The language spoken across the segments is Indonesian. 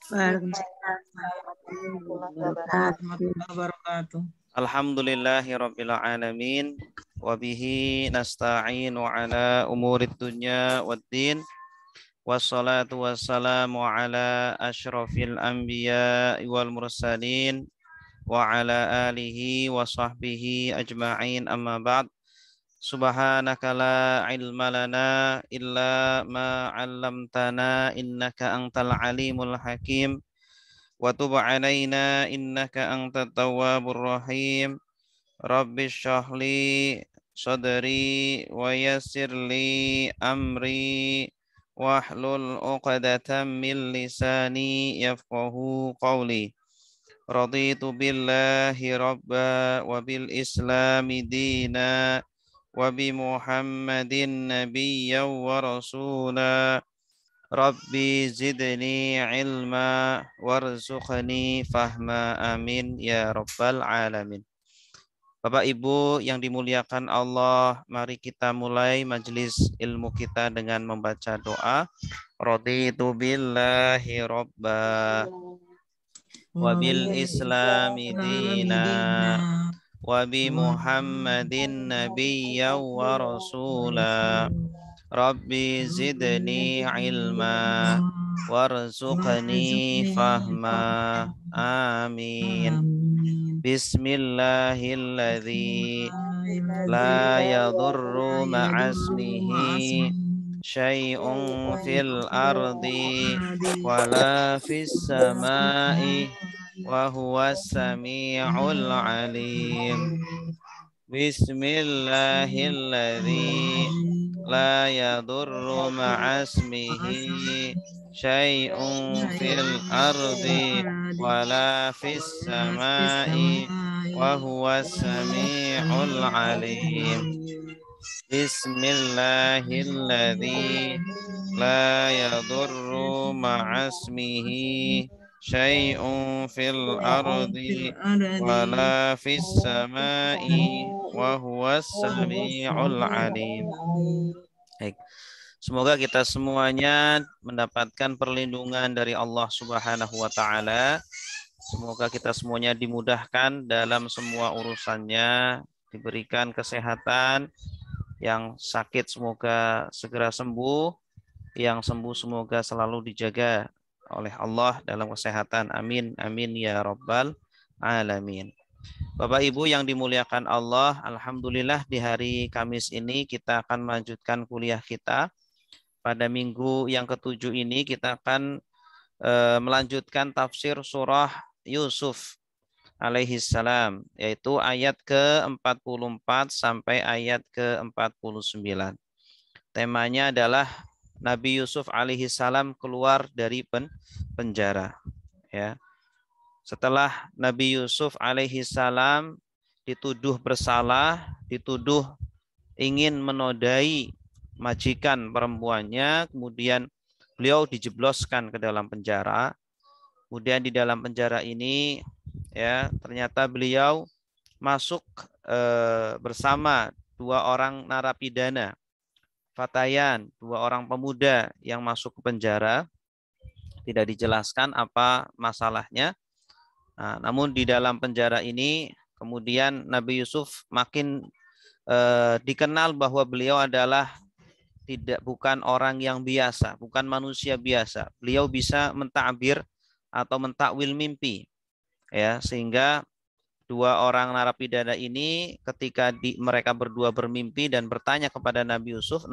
Waalaikumsalam warahmatullahi wabarakatuh. warahmatullahi wabarakatuh. Alhamdulillahirabbil alamin wa bihi nasta'inu ala umurid dunya waddin wassalatu wassalamu ala asyrafil anbiya wal mursalin wa ala alihi wa sahbihi ajma'in amma ba'd. Subhanaka la ilma lana illa ma 'allamtana innaka antal alimul hakim wa tub 'alaina innaka antat tawwabur rahim. Rabbi syrahli sadri wa yassir li amri wahlul 'uqdatam min lisani yafqahu qawli. Raditu billahi rabba wa bil islami dina wa bi Muhammadin nabiyyan wa rasula. Rabbi zidni ilma warzuqni fahma amin ya rabbal alamin. Bapak Ibu yang dimuliakan Allah, mari kita mulai majelis ilmu kita dengan membaca doa. Raditu billahi rabba wa bil islami dina wa bi Muhammadin nabiyyan wa rasula. Rabbi zidni ilma warzuqni fahma amin. Bismillahilladzi la yadurru ma'asmihi syai'un fil ardi wala fis samai wa huwas sami'ul alim. Bismillahilladzi la yadurru ma'asmihi syai'un fil ardi wala fis samai wa huwas sami'ul alim. Bismillahilladzi la yadurru ma'asmihi syai'un fil ardi wala fis samai wa huwas sami'ul alim. Baik. Semoga kita semuanya mendapatkan perlindungan dari Allah Subhanahu wa taala. Semoga kita semuanya dimudahkan dalam semua urusannya, diberikan kesehatan, yang sakit semoga segera sembuh, yang sembuh semoga selalu dijaga oleh Allah dalam kesehatan. Amin amin ya rabbal alamin. Bapak Ibu yang dimuliakan Allah, alhamdulillah di hari Kamis ini kita akan melanjutkan kuliah kita. Pada minggu yang ketujuh ini kita akan melanjutkan tafsir surah Yusuf alaihi salam, yaitu ayat ke-44 sampai ayat ke-49. Temanya adalah Nabi Yusuf alaihi salam keluar dari penjara. Ya. Setelah Nabi Yusuf alaihi salam dituduh bersalah, dituduh ingin menodai majikan perempuannya, kemudian beliau dijebloskan ke dalam penjara. Kemudian di dalam penjara ini ya ternyata beliau masuk bersama dua orang narapidana, fatayan, dua orang pemuda yang masuk ke penjara. Tidak dijelaskan apa masalahnya. Nah, namun di dalam penjara ini kemudian Nabi Yusuf makin dikenal bahwa beliau adalah bukan orang yang biasa, bukan manusia biasa. Beliau bisa mentakbir atau mentakwil mimpi, ya, sehingga dua orang narapidana ini ketika mereka berdua bermimpi dan bertanya kepada Nabi Yusuf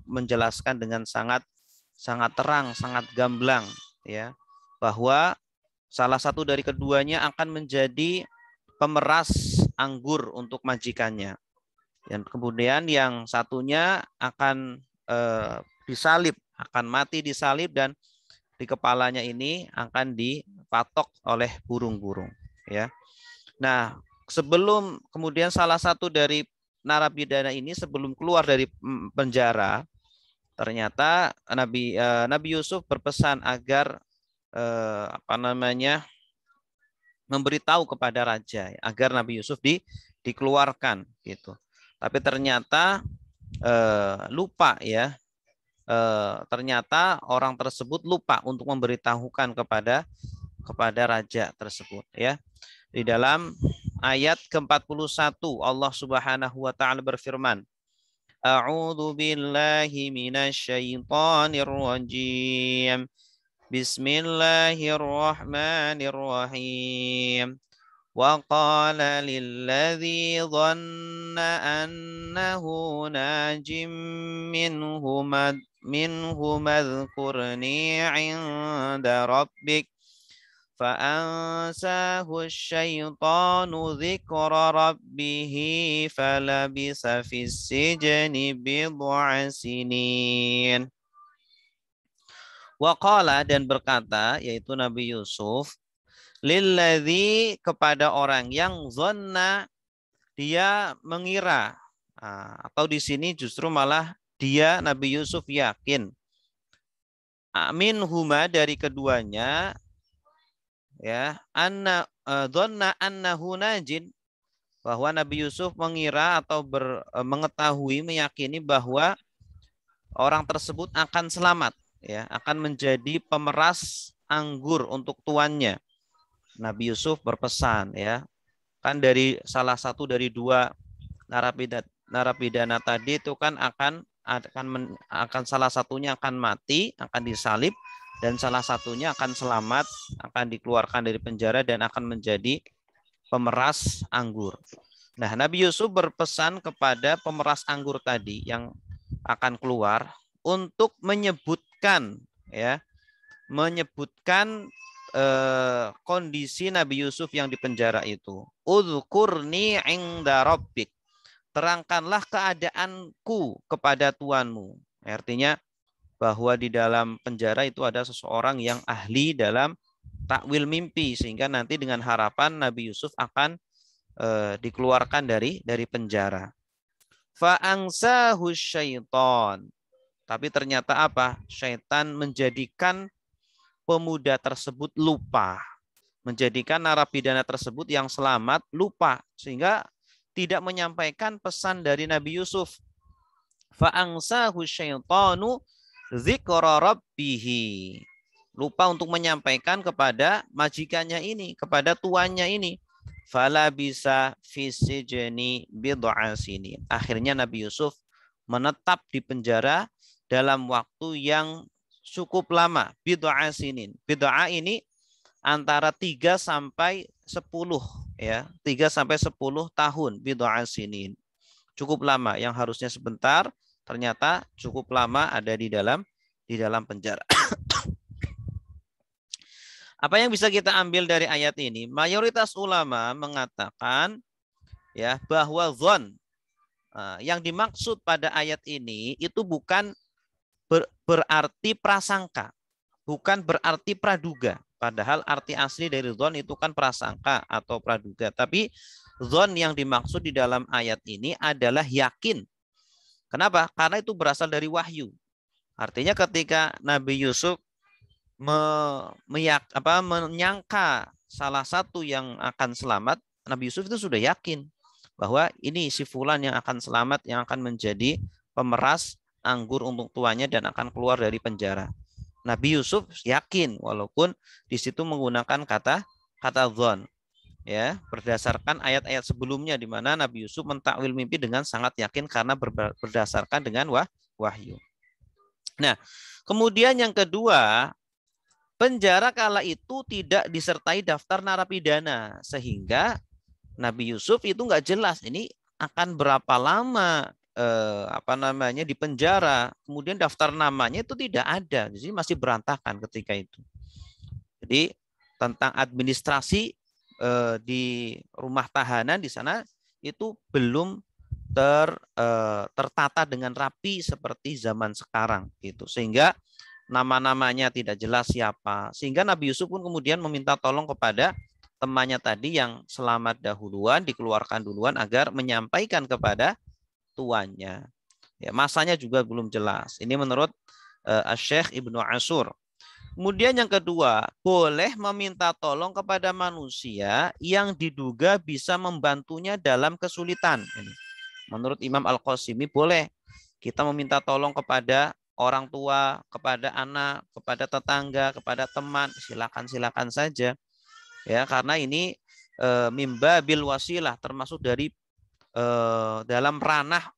menjelaskan dengan sangat terang, sangat gamblang, ya, bahwa salah satu dari keduanya akan menjadi pemeras anggur untuk majikannya. Dan kemudian yang satunya akan disalib, akan mati disalib, dan di kepalanya ini akan dipatok oleh burung-burung. Ya. Nah, sebelum kemudian salah satu dari narapidana ini sebelum keluar dari penjara, ternyata Nabi Yusuf berpesan agar memberitahu kepada raja agar Nabi Yusuf dikeluarkan gitu. Tapi ternyata lupa, ya, ternyata orang tersebut lupa untuk memberitahukan kepada raja tersebut, ya. Di dalam ayat ke-41 Allah Subhanahu wa taala berfirman, A'udzu billahi minasyaitonir rajim. Bismillahirrahmanirrahim. Wa qala lilladzi dhanna annahu najim minhu madhkurni 'inda rabbik فأنساه الشيطان ذكر ربه فلبث في السجن بضع سنين. Waqala, dan berkata, yaitu Nabi Yusuf, lilladzi, kepada orang yang zonna, dia mengira, atau di sini justru malah dia Nabi Yusuf yakin, amin huma, dari keduanya, ya, dhanna annahu najin, bahwa Nabi Yusuf mengira atau mengetahui, meyakini bahwa orang tersebut akan selamat, ya, akan menjadi pemeras anggur untuk tuannya. Nabi Yusuf berpesan, ya, kan dari salah satu dari dua narapidana tadi itu kan akan salah satunya akan mati, akan disalib, dan salah satunya akan selamat, akan dikeluarkan dari penjara dan akan menjadi pemeras anggur. Nah, Nabi Yusuf berpesan kepada pemeras anggur tadi yang akan keluar untuk menyebutkan, ya, kondisi Nabi Yusuf yang di penjara itu. Udhkurni 'inda rabbik. Terangkanlah keadaanku kepada Tuanmu. Artinya bahwa di dalam penjara itu ada seseorang yang ahli dalam takwil mimpi, sehingga nanti dengan harapan Nabi Yusuf akan dikeluarkan dari penjara. Fa'angsahu syaiton. Tapi ternyata apa? Syaitan menjadikan pemuda tersebut lupa. Menjadikan narapidana tersebut yang selamat lupa, sehingga tidak menyampaikan pesan dari Nabi Yusuf. Fa'angsahu syaitanu dzikra rabbihi. Lupa untuk menyampaikan kepada majikannya ini, kepada tuannya ini. Fala bisa fisijni bid'a sinin. Akhirnya Nabi Yusuf menetap di penjara dalam waktu yang cukup lama. Bid'a sinin. Bid'a ini antara 3 sampai 10, ya, 3 sampai 10 tahun, bid'a sinin. Cukup lama, yang harusnya sebentar ternyata cukup lama ada di dalam penjara. Apa yang bisa kita ambil dari ayat ini? Mayoritas ulama mengatakan, ya, bahwa dzon yang dimaksud pada ayat ini itu bukan berarti prasangka, bukan berarti praduga. Padahal arti asli dari dzon itu kan prasangka atau praduga. Tapi dzon yang dimaksud di dalam ayat ini adalah yakin. Kenapa? Karena itu berasal dari wahyu. Artinya ketika Nabi Yusuf menyangka salah satu yang akan selamat, Nabi Yusuf itu sudah yakin bahwa ini si fulan yang akan selamat, yang akan menjadi pemeras anggur untuk tuannya dan akan keluar dari penjara. Nabi Yusuf yakin, walaupun di situ menggunakan kata dzon, ya, berdasarkan ayat-ayat sebelumnya di mana Nabi Yusuf mentakwil mimpi dengan sangat yakin karena berdasarkan dengan wahyu. Nah, kemudian yang kedua, penjara kala itu tidak disertai daftar narapidana, sehingga Nabi Yusuf itu nggak jelas ini akan berapa lama di penjara. Kemudian daftar namanya itu tidak ada, jadi masih berantakan ketika itu. Jadi tentang administrasi di rumah tahanan di sana itu belum tertata dengan rapi seperti zaman sekarang gitu, sehingga nama-namanya tidak jelas siapa, sehingga Nabi Yusuf pun kemudian meminta tolong kepada temannya tadi yang selamat dahuluan, dikeluarkan duluan agar menyampaikan kepada tuannya. Ya, masanya juga belum jelas. Ini menurut Syekh Ibnu Ashur. Kemudian yang kedua, boleh meminta tolong kepada manusia yang diduga bisa membantunya dalam kesulitan. Menurut Imam Al-Qasimi boleh kita meminta tolong kepada orang tua, kepada anak, kepada tetangga, kepada teman, silakan saja. Ya, karena ini mimba bil wasilah, termasuk dari dalam ranah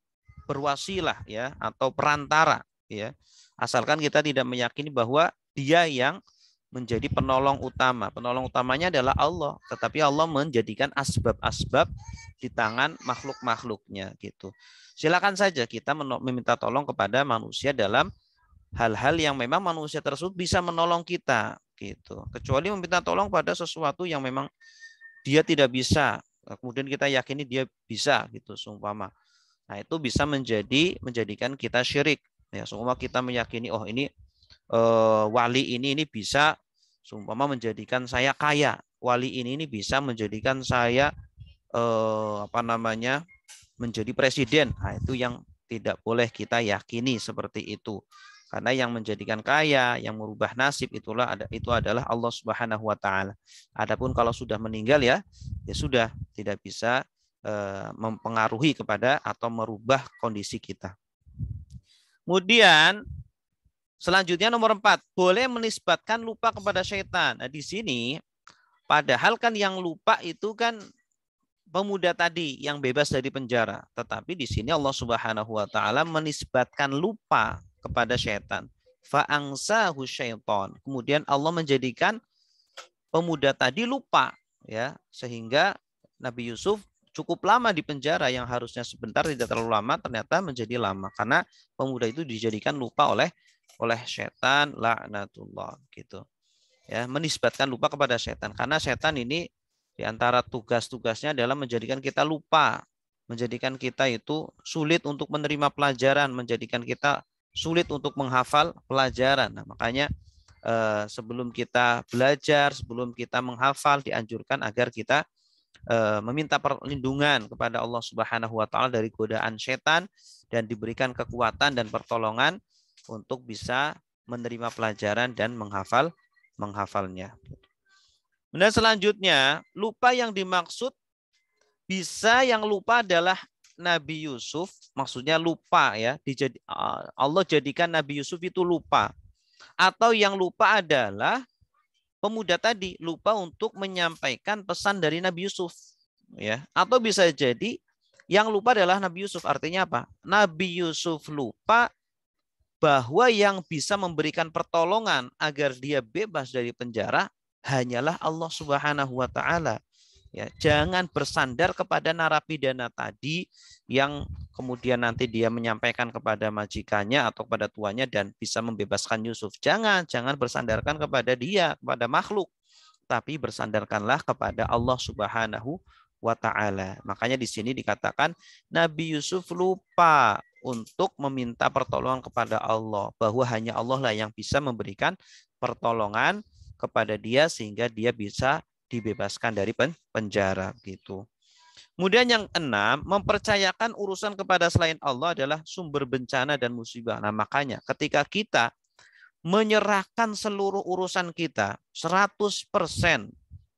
berwasilah ya atau perantara ya. Asalkan kita tidak meyakini bahwa dia yang menjadi penolong utama. Penolong utamanya adalah Allah, tetapi Allah menjadikan asbab-asbab di tangan makhluk-makhluknya gitu. Silakan saja kita meminta tolong kepada manusia dalam hal-hal yang memang manusia tersebut bisa menolong kita gitu. Kecuali meminta tolong pada sesuatu yang memang dia tidak bisa, kemudian kita yakini dia bisa gitu seumpama. Nah, itu bisa menjadikan kita syirik. Ya, seumpama kita meyakini oh ini wali ini bisa seumpama menjadikan saya kaya. Wali ini bisa menjadikan saya menjadi presiden. Nah, itu yang tidak boleh kita yakini seperti itu. Karena yang menjadikan kaya, yang merubah nasib itu adalah Allah Subhanahu wa taala. Adapun kalau sudah meninggal ya sudah tidak bisa mempengaruhi kepada atau merubah kondisi kita. Kemudian selanjutnya nomor 4, boleh menisbatkan lupa kepada syaitan. Nah, di sini padahal kan yang lupa itu kan pemuda tadi yang bebas dari penjara, tetapi di sini Allah Subhanahu wa taala menisbatkan lupa kepada syaitan. Fa'angsahu syaitan. Kemudian Allah menjadikan pemuda tadi lupa ya, sehingga Nabi Yusuf cukup lama di penjara, yang harusnya sebentar tidak terlalu lama ternyata menjadi lama karena pemuda itu dijadikan lupa oleh setan, laknatullah gitu. Ya, menisbatkan lupa kepada setan karena setan ini di antara tugas-tugasnya adalah menjadikan kita lupa, menjadikan kita itu sulit untuk menerima pelajaran, menjadikan kita sulit untuk menghafal pelajaran. Nah, makanya sebelum kita belajar, sebelum kita menghafal, dianjurkan agar kita meminta perlindungan kepada Allah Subhanahu wa taala dari godaan setan dan diberikan kekuatan dan pertolongan untuk bisa menerima pelajaran dan menghafalnya. Dan selanjutnya, lupa yang dimaksud bisa yang lupa adalah Nabi Yusuf, maksudnya lupa ya, Allah jadikan Nabi Yusuf itu lupa. Atau yang lupa adalah pemuda tadi lupa untuk menyampaikan pesan dari Nabi Yusuf ya, atau bisa jadi yang lupa adalah Nabi Yusuf. Artinya apa? Nabi Yusuf lupa bahwa yang bisa memberikan pertolongan agar dia bebas dari penjara hanyalah Allah Subhanahu wa taala. Ya, jangan bersandar kepada narapidana tadi yang kemudian nanti dia menyampaikan kepada majikannya atau kepada tuannya dan bisa membebaskan Yusuf. Jangan bersandarkan kepada dia, kepada makhluk, tapi bersandarkanlah kepada Allah Subhanahu wa taala. Makanya di sini dikatakan Nabi Yusuf lupa untuk meminta pertolongan kepada Allah, bahwa hanya Allah lah yang bisa memberikan pertolongan kepada dia sehingga dia bisa dibebaskan dari penjara gitu. Kemudian yang 6, mempercayakan urusan kepada selain Allah adalah sumber bencana dan musibah. Nah, makanya ketika kita menyerahkan seluruh urusan kita 100%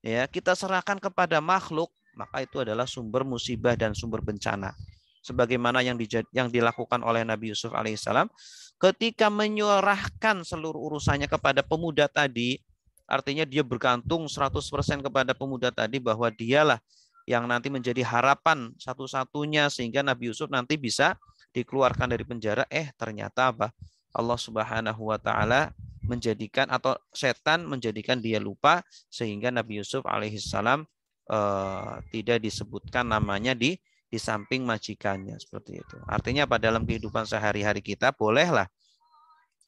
ya, kita serahkan kepada makhluk, maka itu adalah sumber musibah dan sumber bencana. Sebagaimana yang dilakukan oleh Nabi Yusuf alaihissalam ketika menyerahkan seluruh urusannya kepada pemuda tadi. Artinya dia bergantung 100% kepada pemuda tadi, bahwa dialah yang nanti menjadi harapan satu-satunya sehingga Nabi Yusuf nanti bisa dikeluarkan dari penjara. Ternyata apa? Allah Subhanahu wa taala menjadikan atau setan menjadikan dia lupa sehingga Nabi Yusuf alaihissalam tidak disebutkan namanya di samping majikannya, seperti itu. Artinya apa? Dalam kehidupan sehari-hari kita bolehlah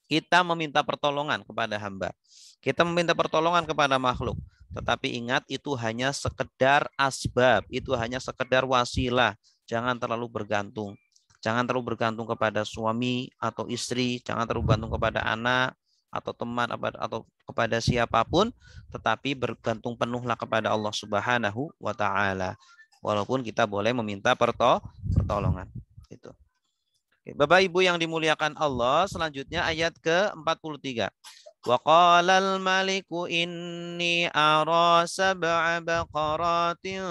kita meminta pertolongan kepada hamba. Kita meminta pertolongan kepada makhluk. Tetapi ingat, itu hanya sekedar asbab. Itu hanya sekedar wasilah. Jangan terlalu bergantung. Jangan terlalu bergantung kepada suami atau istri. Jangan terlalu bergantung kepada anak atau teman atau kepada siapapun. Tetapi bergantung penuhlah kepada Allah Subhanahu wa ta'ala. Walaupun kita boleh meminta pertolongan. Itu. Bapak Ibu yang dimuliakan Allah, selanjutnya ayat ke-43. Wa qalal maliku inni ara sab'a baqaratin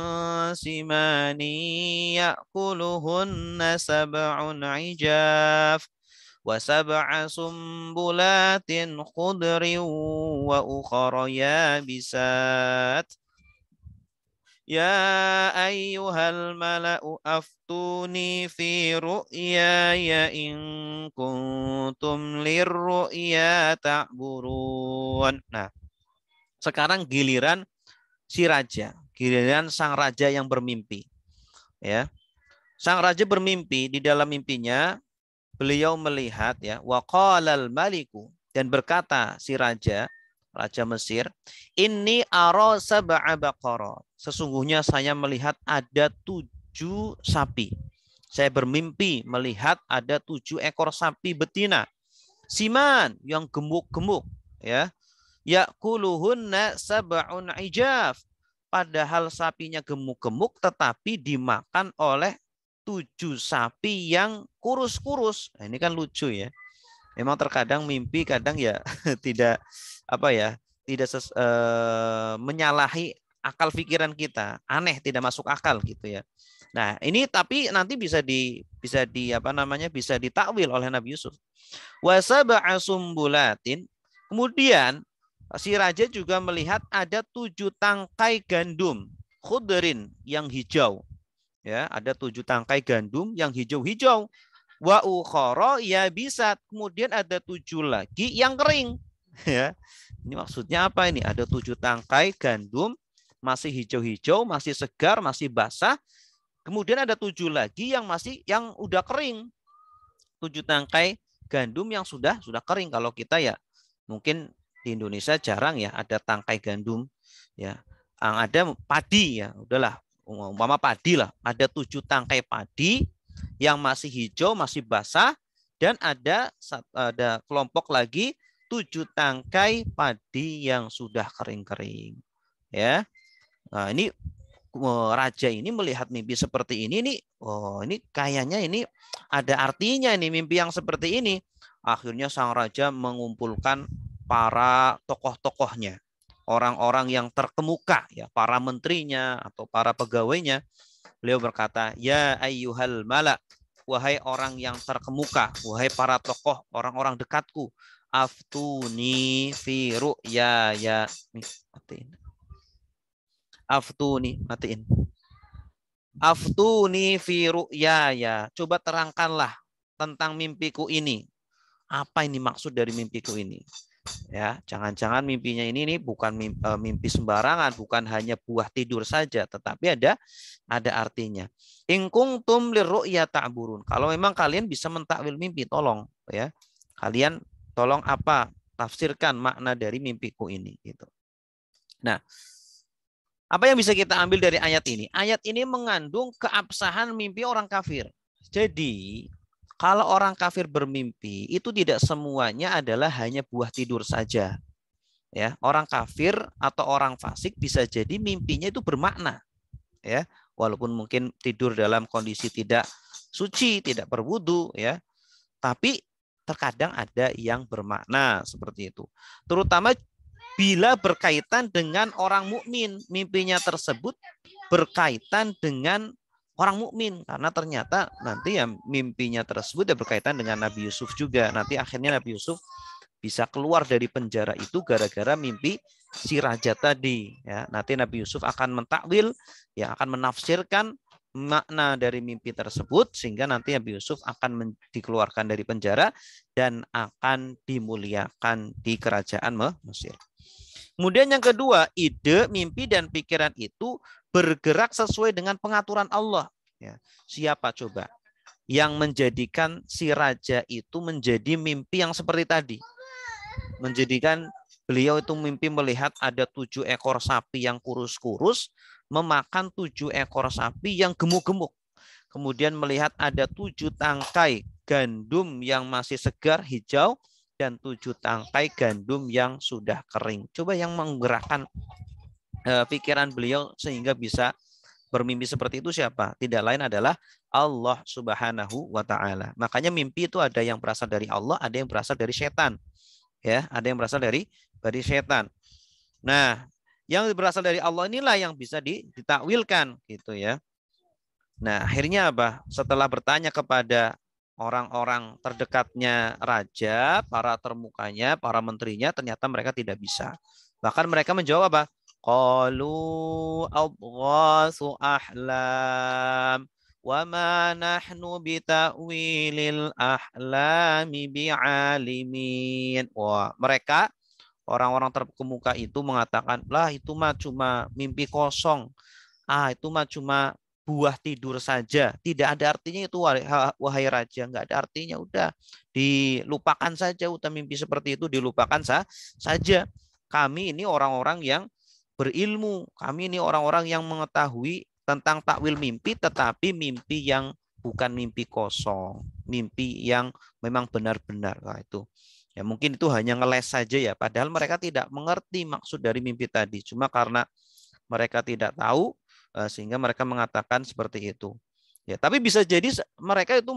simani ya'kuluhunna sab'un ijaf wa sab'a sumbulatin khudrin wa ukhra yabisat. Ya ayyuhal mala'u aftuni fi ru'yaya in kuntum lirru'ya ta'burun. Nah, sekarang giliran si raja, giliran sang raja yang bermimpi. Ya, sang raja bermimpi, di dalam mimpinya beliau melihat ya, wa qalal maliku, dan berkata si raja, raja Mesir, ini aro sab'a baqara. Sesungguhnya saya melihat ada 7 sapi. Saya bermimpi melihat ada 7 ekor sapi betina. Siman, yang gemuk-gemuk. Ya. Ya'kuluhunna sab'un ijaf. Padahal sapinya gemuk-gemuk tetapi dimakan oleh 7 sapi yang kurus-kurus. Nah, ini kan lucu ya. Memang terkadang mimpi kadang ya tidak apa ya, tidak menyalahi akal pikiran kita, aneh, tidak masuk akal gitu ya. Nah, ini tapi nanti bisa di apa namanya, bisa ditakwil oleh Nabi Yusuf. Wa sab'a sumbulatin. Kemudian si raja juga melihat ada 7 tangkai gandum khudrin yang hijau. Ya, ada 7 tangkai gandum yang hijau-hijau. Wa ukhara yabisat. Kemudian ada 7 lagi yang kering. Ya. Ini maksudnya apa ini? Ada 7 tangkai gandum masih hijau-hijau, masih segar, masih basah. Kemudian ada 7 lagi yang udah kering. 7 tangkai gandum yang sudah kering. Kalau kita ya mungkin di Indonesia jarang ya ada tangkai gandum ya. Yang ada padi ya. Udahlah, umpama padi lah. Ada 7 tangkai padi yang masih hijau, masih basah, dan ada kelompok lagi 7 tangkai padi yang sudah kering-kering. Ya. Nah, ini raja ini melihat mimpi seperti ini nih, oh ini kayaknya ini ada artinya ini mimpi yang seperti ini. Akhirnya sang raja mengumpulkan para tokoh-tokohnya, orang-orang yang terkemuka ya, para menterinya atau para pegawainya. Beliau berkata, ya ayyuhal mala, wahai orang yang terkemuka, wahai para tokoh, orang-orang dekatku, aftuni fi ru'ya ya. Matiin. Aftuni fi ru'yaya. Coba terangkanlah tentang mimpiku ini. Apa ini maksud dari mimpiku ini? Ya, jangan-jangan mimpinya ini bukan mimpi sembarangan, bukan hanya buah tidur saja, tetapi ada artinya. In kuntum lirru'ya ta'burun. Kalau memang kalian bisa mentakwil mimpi, tolong ya. Kalian tolong tafsirkan makna dari mimpiku ini gitu. Nah, apa yang bisa kita ambil dari ayat ini? Ayat ini mengandung keabsahan mimpi orang kafir. Jadi, kalau orang kafir bermimpi, itu tidak semuanya adalah hanya buah tidur saja. Ya, orang kafir atau orang fasik bisa jadi mimpinya itu bermakna. Ya, walaupun mungkin tidur dalam kondisi tidak suci, tidak berwudu, ya. Tapi terkadang ada yang bermakna seperti itu. Terutama bila berkaitan dengan orang mukmin, mimpinya tersebut berkaitan dengan orang mukmin, karena ternyata nanti ya mimpinya tersebut ya berkaitan dengan Nabi Yusuf juga. Nanti akhirnya Nabi Yusuf bisa keluar dari penjara itu gara-gara mimpi si raja tadi. Ya, nanti Nabi Yusuf akan mentakwil, ya akan menafsirkan makna dari mimpi tersebut sehingga nanti Nabi Yusuf akan dikeluarkan dari penjara dan akan dimuliakan di kerajaan Mesir. Kemudian yang kedua, ide, mimpi, dan pikiran itu bergerak sesuai dengan pengaturan Allah. Ya. Siapa coba yang menjadikan si raja itu menjadi mimpi yang seperti tadi? Menjadikan beliau itu mimpi melihat ada 7 ekor sapi yang kurus-kurus memakan 7 ekor sapi yang gemuk-gemuk. Kemudian melihat ada 7 tangkai gandum yang masih segar, hijau, dan 7 tangkai gandum yang sudah kering. Coba yang menggerakkan pikiran beliau sehingga bisa bermimpi seperti itu siapa? Tidak lain adalah Allah Subhanahu wa Ta'ala. Makanya mimpi itu ada yang berasal dari Allah, ada yang berasal dari setan. Ya, ada yang berasal dari setan. Nah, yang berasal dari Allah inilah yang bisa ditakwilkan gitu ya. Nah, akhirnya apa? Setelah bertanya kepada orang-orang terdekatnya raja, para termukanya, para menterinya, ternyata mereka tidak bisa. Bahkan mereka menjawab apa? Qalu adghasu ahlam wa ma nahnu bita'wilil ahlami bi'alimin. Wah, mereka orang-orang terkemuka itu mengatakan, lah itu mah cuma mimpi kosong. Itu mah cuma buah tidur saja. Tidak ada artinya itu, wahai raja. Nggak ada artinya. Udah dilupakan saja. Udah mimpi seperti itu dilupakan saja. Kami ini orang-orang yang berilmu. Kami ini orang-orang yang mengetahui tentang takwil mimpi, tetapi mimpi yang bukan mimpi kosong. Mimpi yang memang benar-benar. Nah, itu. Ya mungkin itu hanya ngeles saja ya. Padahal mereka tidak mengerti maksud dari mimpi tadi. Cuma karena mereka tidak tahu, sehingga mereka mengatakan seperti itu. Ya, tapi bisa jadi mereka itu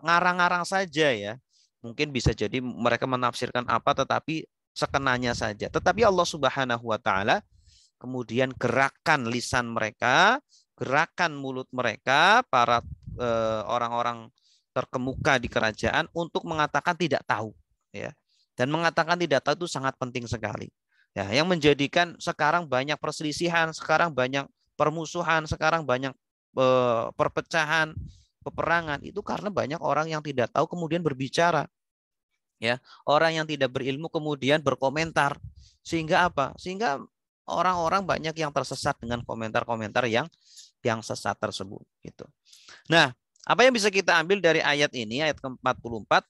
ngarang-ngarang saja ya. Mungkin bisa jadi mereka menafsirkan apa tetapi sekenanya saja. Tetapi Allah Subhanahu wa taala kemudian gerakan lisan mereka, gerakan mulut mereka, para orang-orang terkemuka di kerajaan untuk mengatakan tidak tahu ya. Dan mengatakan tidak tahu itu sangat penting sekali. Ya, yang menjadikan sekarang banyak perselisihan, sekarang banyak permusuhan, sekarang banyak perpecahan, peperangan itu karena banyak orang yang tidak tahu kemudian berbicara. Ya, orang yang tidak berilmu kemudian berkomentar. Sehingga apa? Sehingga orang-orang banyak yang tersesat dengan komentar-komentar yang sesat tersebut gitu. Nah, apa yang bisa kita ambil dari ayat ini, ayat ke-44?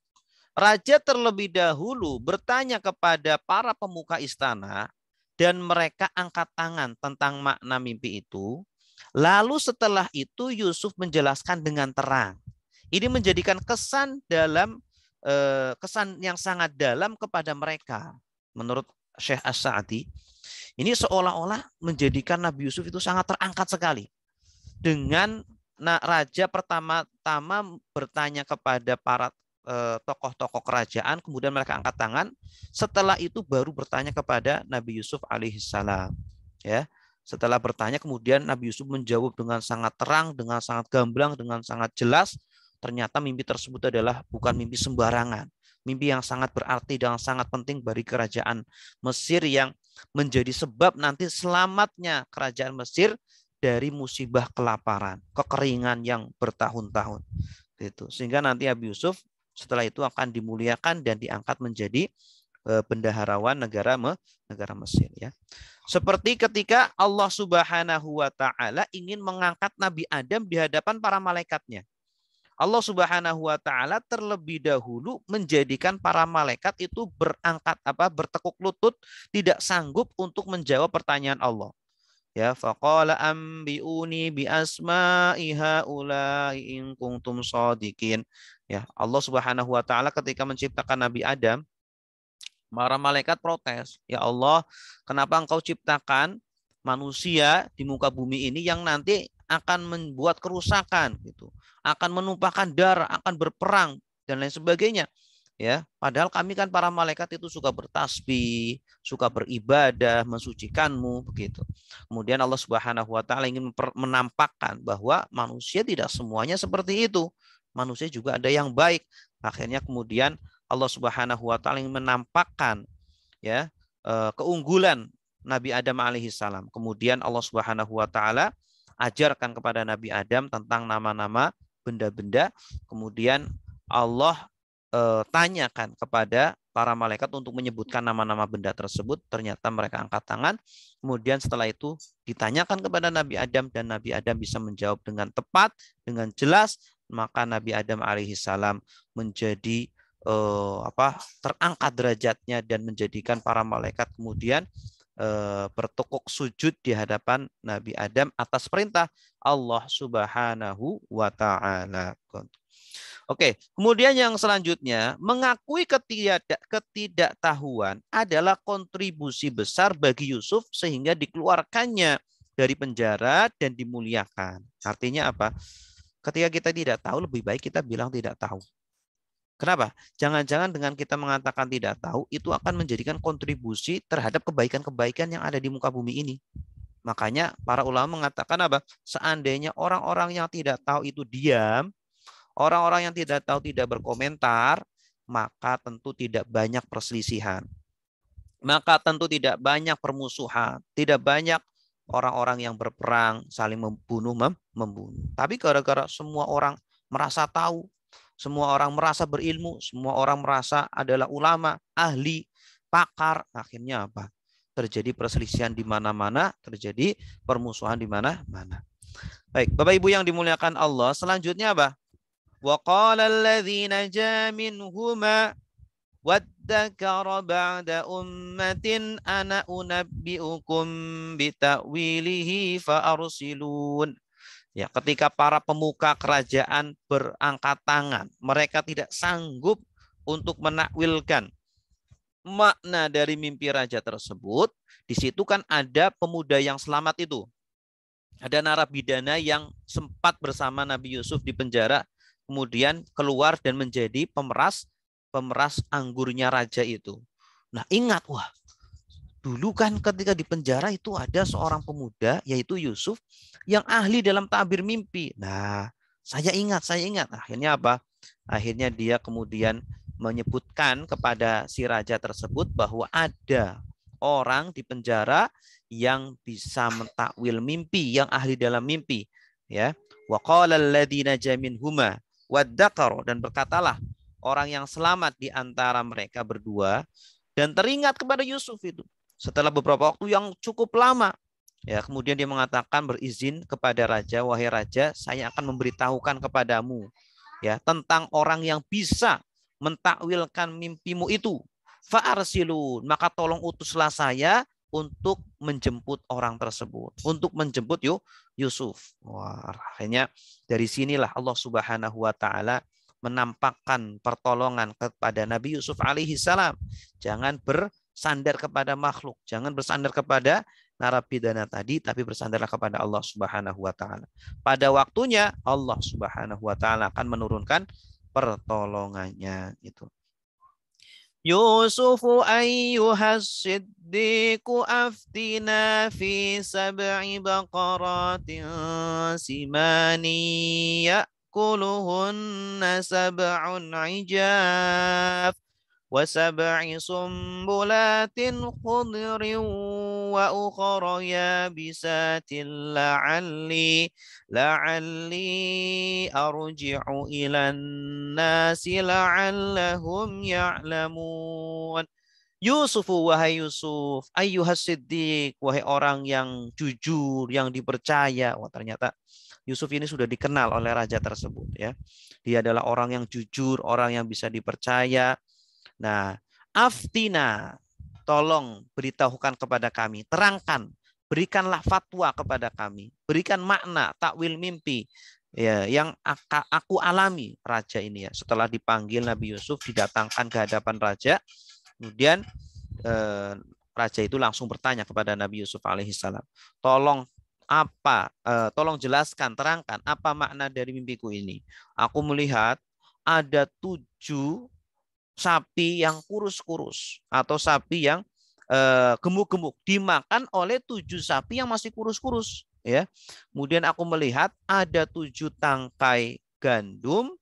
Raja terlebih dahulu bertanya kepada para pemuka istana dan mereka angkat tangan tentang makna mimpi itu. Lalu setelah itu Yusuf menjelaskan dengan terang. Ini menjadikan kesan yang sangat dalam kepada mereka. Menurut Syekh As-Sa'di, ini seolah-olah menjadikan Nabi Yusuf itu sangat terangkat sekali. Dengan raja pertama-tama bertanya kepada para tokoh-tokoh kerajaan, kemudian mereka angkat tangan. Setelah itu baru bertanya kepada Nabi Yusuf alaihissalam. Ya, setelah bertanya kemudian Nabi Yusuf menjawab dengan sangat terang, dengan sangat gamblang, dengan sangat jelas. Ternyata mimpi tersebut adalah bukan mimpi sembarangan, mimpi yang sangat berarti dan sangat penting bagi kerajaan Mesir yang menjadi sebab nanti selamatnya kerajaan Mesir dari musibah kelaparan, kekeringan yang bertahun-tahun. Gitu. Sehingga nanti Nabi Yusuf setelah itu akan dimuliakan dan diangkat menjadi bendaharawan negara Mesir ya. Seperti ketika Allah Subhanahu wa taala ingin mengangkat Nabi Adam di hadapan para malaikatnya. Allah Subhanahu wa taala terlebih dahulu menjadikan para malaikat itu bertekuk lutut, tidak sanggup untuk menjawab pertanyaan Allah. Ya, faqala ambiuni bi asma'i haula'i in kuntum shadiqin. Ya, Allah Subhanahu wa taala ketika menciptakan Nabi Adam, para malaikat protes, "Ya Allah, kenapa Engkau ciptakan manusia di muka bumi ini yang nanti akan membuat kerusakan gitu, akan menumpahkan darah, akan berperang dan lain sebagainya." Ya, padahal kami kan para malaikat itu suka bertasbih, suka beribadah, mensucikanmu begitu. Kemudian Allah Subhanahu wa taala ingin menampakkan bahwa manusia tidak semuanya seperti itu. Manusia juga ada yang baik. Akhirnya kemudian Allah Subhanahu wa taala ingin menampakkan ya keunggulan Nabi Adam alaihissalam. Kemudian Allah Subhanahu wa taala ajarkan kepada Nabi Adam tentang nama-nama benda-benda. Kemudian Allah tanyakan kepada para malaikat untuk menyebutkan nama-nama benda tersebut. Ternyata mereka angkat tangan. Kemudian setelah itu ditanyakan kepada Nabi Adam dan Nabi Adam bisa menjawab dengan tepat, dengan jelas. Maka Nabi Adam alaihissalam menjadi terangkat derajatnya dan menjadikan para malaikat kemudian bertekuk sujud di hadapan Nabi Adam atas perintah Allah Subhanahu wa taala. Oke, kemudian yang selanjutnya, mengakui ketidaktahuan adalah kontribusi besar bagi Yusuf sehingga dikeluarkannya dari penjara dan dimuliakan. Artinya apa? Ketika kita tidak tahu, lebih baik kita bilang tidak tahu. Kenapa? Jangan-jangan dengan kita mengatakan tidak tahu, itu akan menjadikan kontribusi terhadap kebaikan-kebaikan yang ada di muka bumi ini. Makanya para ulama mengatakan apa? Seandainya orang-orang yang tidak tahu itu diam, Orang-orang yang tidak tahu, tidak berkomentar, maka tentu tidak banyak perselisihan. Maka tentu tidak banyak permusuhan, tidak banyak orang-orang yang berperang, saling membunuh. Tapi gara-gara semua orang merasa tahu, semua orang merasa berilmu, semua orang merasa adalah ulama, ahli, pakar, akhirnya apa? Terjadi perselisihan di mana-mana, terjadi permusuhan di mana-mana. Baik, Bapak Ibu yang dimuliakan Allah, selanjutnya apa? Wa qala alladzi naja minhuma waddakara ba'da ummatin ana unabbiukum bita'wilihi fa'arsilun. Ya, ketika para pemuka kerajaan berangkat tangan, mereka tidak sanggup untuk menakwilkan makna dari mimpi raja tersebut. Di situ kan ada pemuda yang selamat itu. Ada narapidana yang sempat bersama Nabi Yusuf di penjara, kemudian keluar dan menjadi pemeras anggurnya raja itu. Nah, ingat, wah, dulu kan ketika di penjara itu ada seorang pemuda, yaitu Yusuf, yang ahli dalam tabir mimpi. Nah, saya ingat. Akhirnya apa? Akhirnya dia kemudian menyebutkan kepada si raja tersebut bahwa ada orang di penjara yang bisa mentakwil mimpi, yang ahli dalam mimpi. Ya, wa qala alladziina naja minhuma waddakara, dan berkatalah orang yang selamat di antara mereka berdua dan teringat kepada Yusuf itu setelah beberapa waktu yang cukup lama. Ya, kemudian dia mengatakan, berizin kepada raja, wahai raja, saya akan memberitahukan kepadamu ya tentang orang yang bisa mentakwilkan mimpimu itu. Fa'arsilun, maka tolong utuslah saya untuk menjemput orang tersebut, untuk menjemput Yusuf. Wah, akhirnya dari sinilah Allah Subhanahu wa taala menampakkan pertolongan kepada Nabi Yusuf alaihi salam. Jangan bersandar kepada makhluk, jangan bersandar kepada narapidana tadi, tapi bersandarlah kepada Allah Subhanahu wa taala. Pada waktunya Allah Subhanahu wa taala akan menurunkan pertolongannya itu. Yusufu ayyuhas siddiqu aftina fi sab'i baqaratin simani ya'kuluhunna sab'un 'ijaf wa sab'i sumbulatin khudrin wa ukhra yabisatin la'alli arji'u ilan nasi la'allahum ya'lamun. Yusuf, wahai Yusuf, ayyuhas siddiq, wahai orang yang jujur, yang dipercaya. Wah, ternyata Yusuf ini sudah dikenal oleh raja tersebut ya. Dia adalah orang yang jujur, orang yang bisa dipercaya. Nah, aftina, tolong beritahukan kepada kami, terangkan, berikanlah fatwa kepada kami, berikan makna takwil mimpi ya yang aku alami. Raja ini ya, setelah dipanggil Nabi Yusuf, didatangkan ke hadapan raja, kemudian raja itu langsung bertanya kepada Nabi Yusuf alaihissalam, tolong jelaskan, terangkan apa makna dari mimpiku ini. Aku melihat ada 7 sapi yang kurus-kurus atau sapi yang gemuk-gemuk dimakan oleh 7 sapi yang masih kurus-kurus ya. Kemudian aku melihat ada 7 tangkai gandum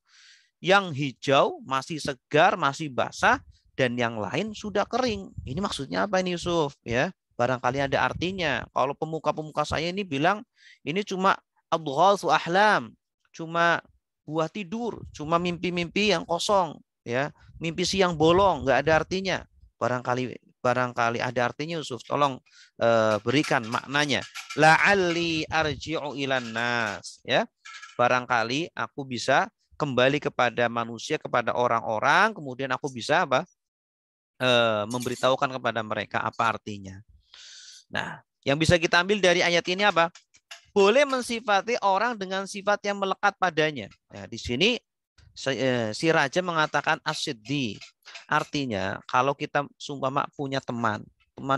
yang hijau, masih segar, masih basah, dan yang lain sudah kering. Ini maksudnya apa ini Yusuf ya? Barangkali ada artinya. Kalau pemuka-pemuka saya ini bilang ini cuma adghasu ahlam, cuma buah tidur, cuma mimpi-mimpi yang kosong ya, mimpi siang bolong, nggak ada artinya. Barangkali ada artinya Yusuf, tolong berikan maknanya. La'alli arji'u ilan nas ya, barangkali aku bisa kembali kepada manusia, kepada orang-orang, kemudian aku bisa apa memberitahukan kepada mereka apa artinya. Nah, yang bisa kita ambil dari ayat ini apa? Boleh mensifati orang dengan sifat yang melekat padanya. Ya, di sini si raja mengatakan as-siddiq. Artinya kalau kita sumpama punya teman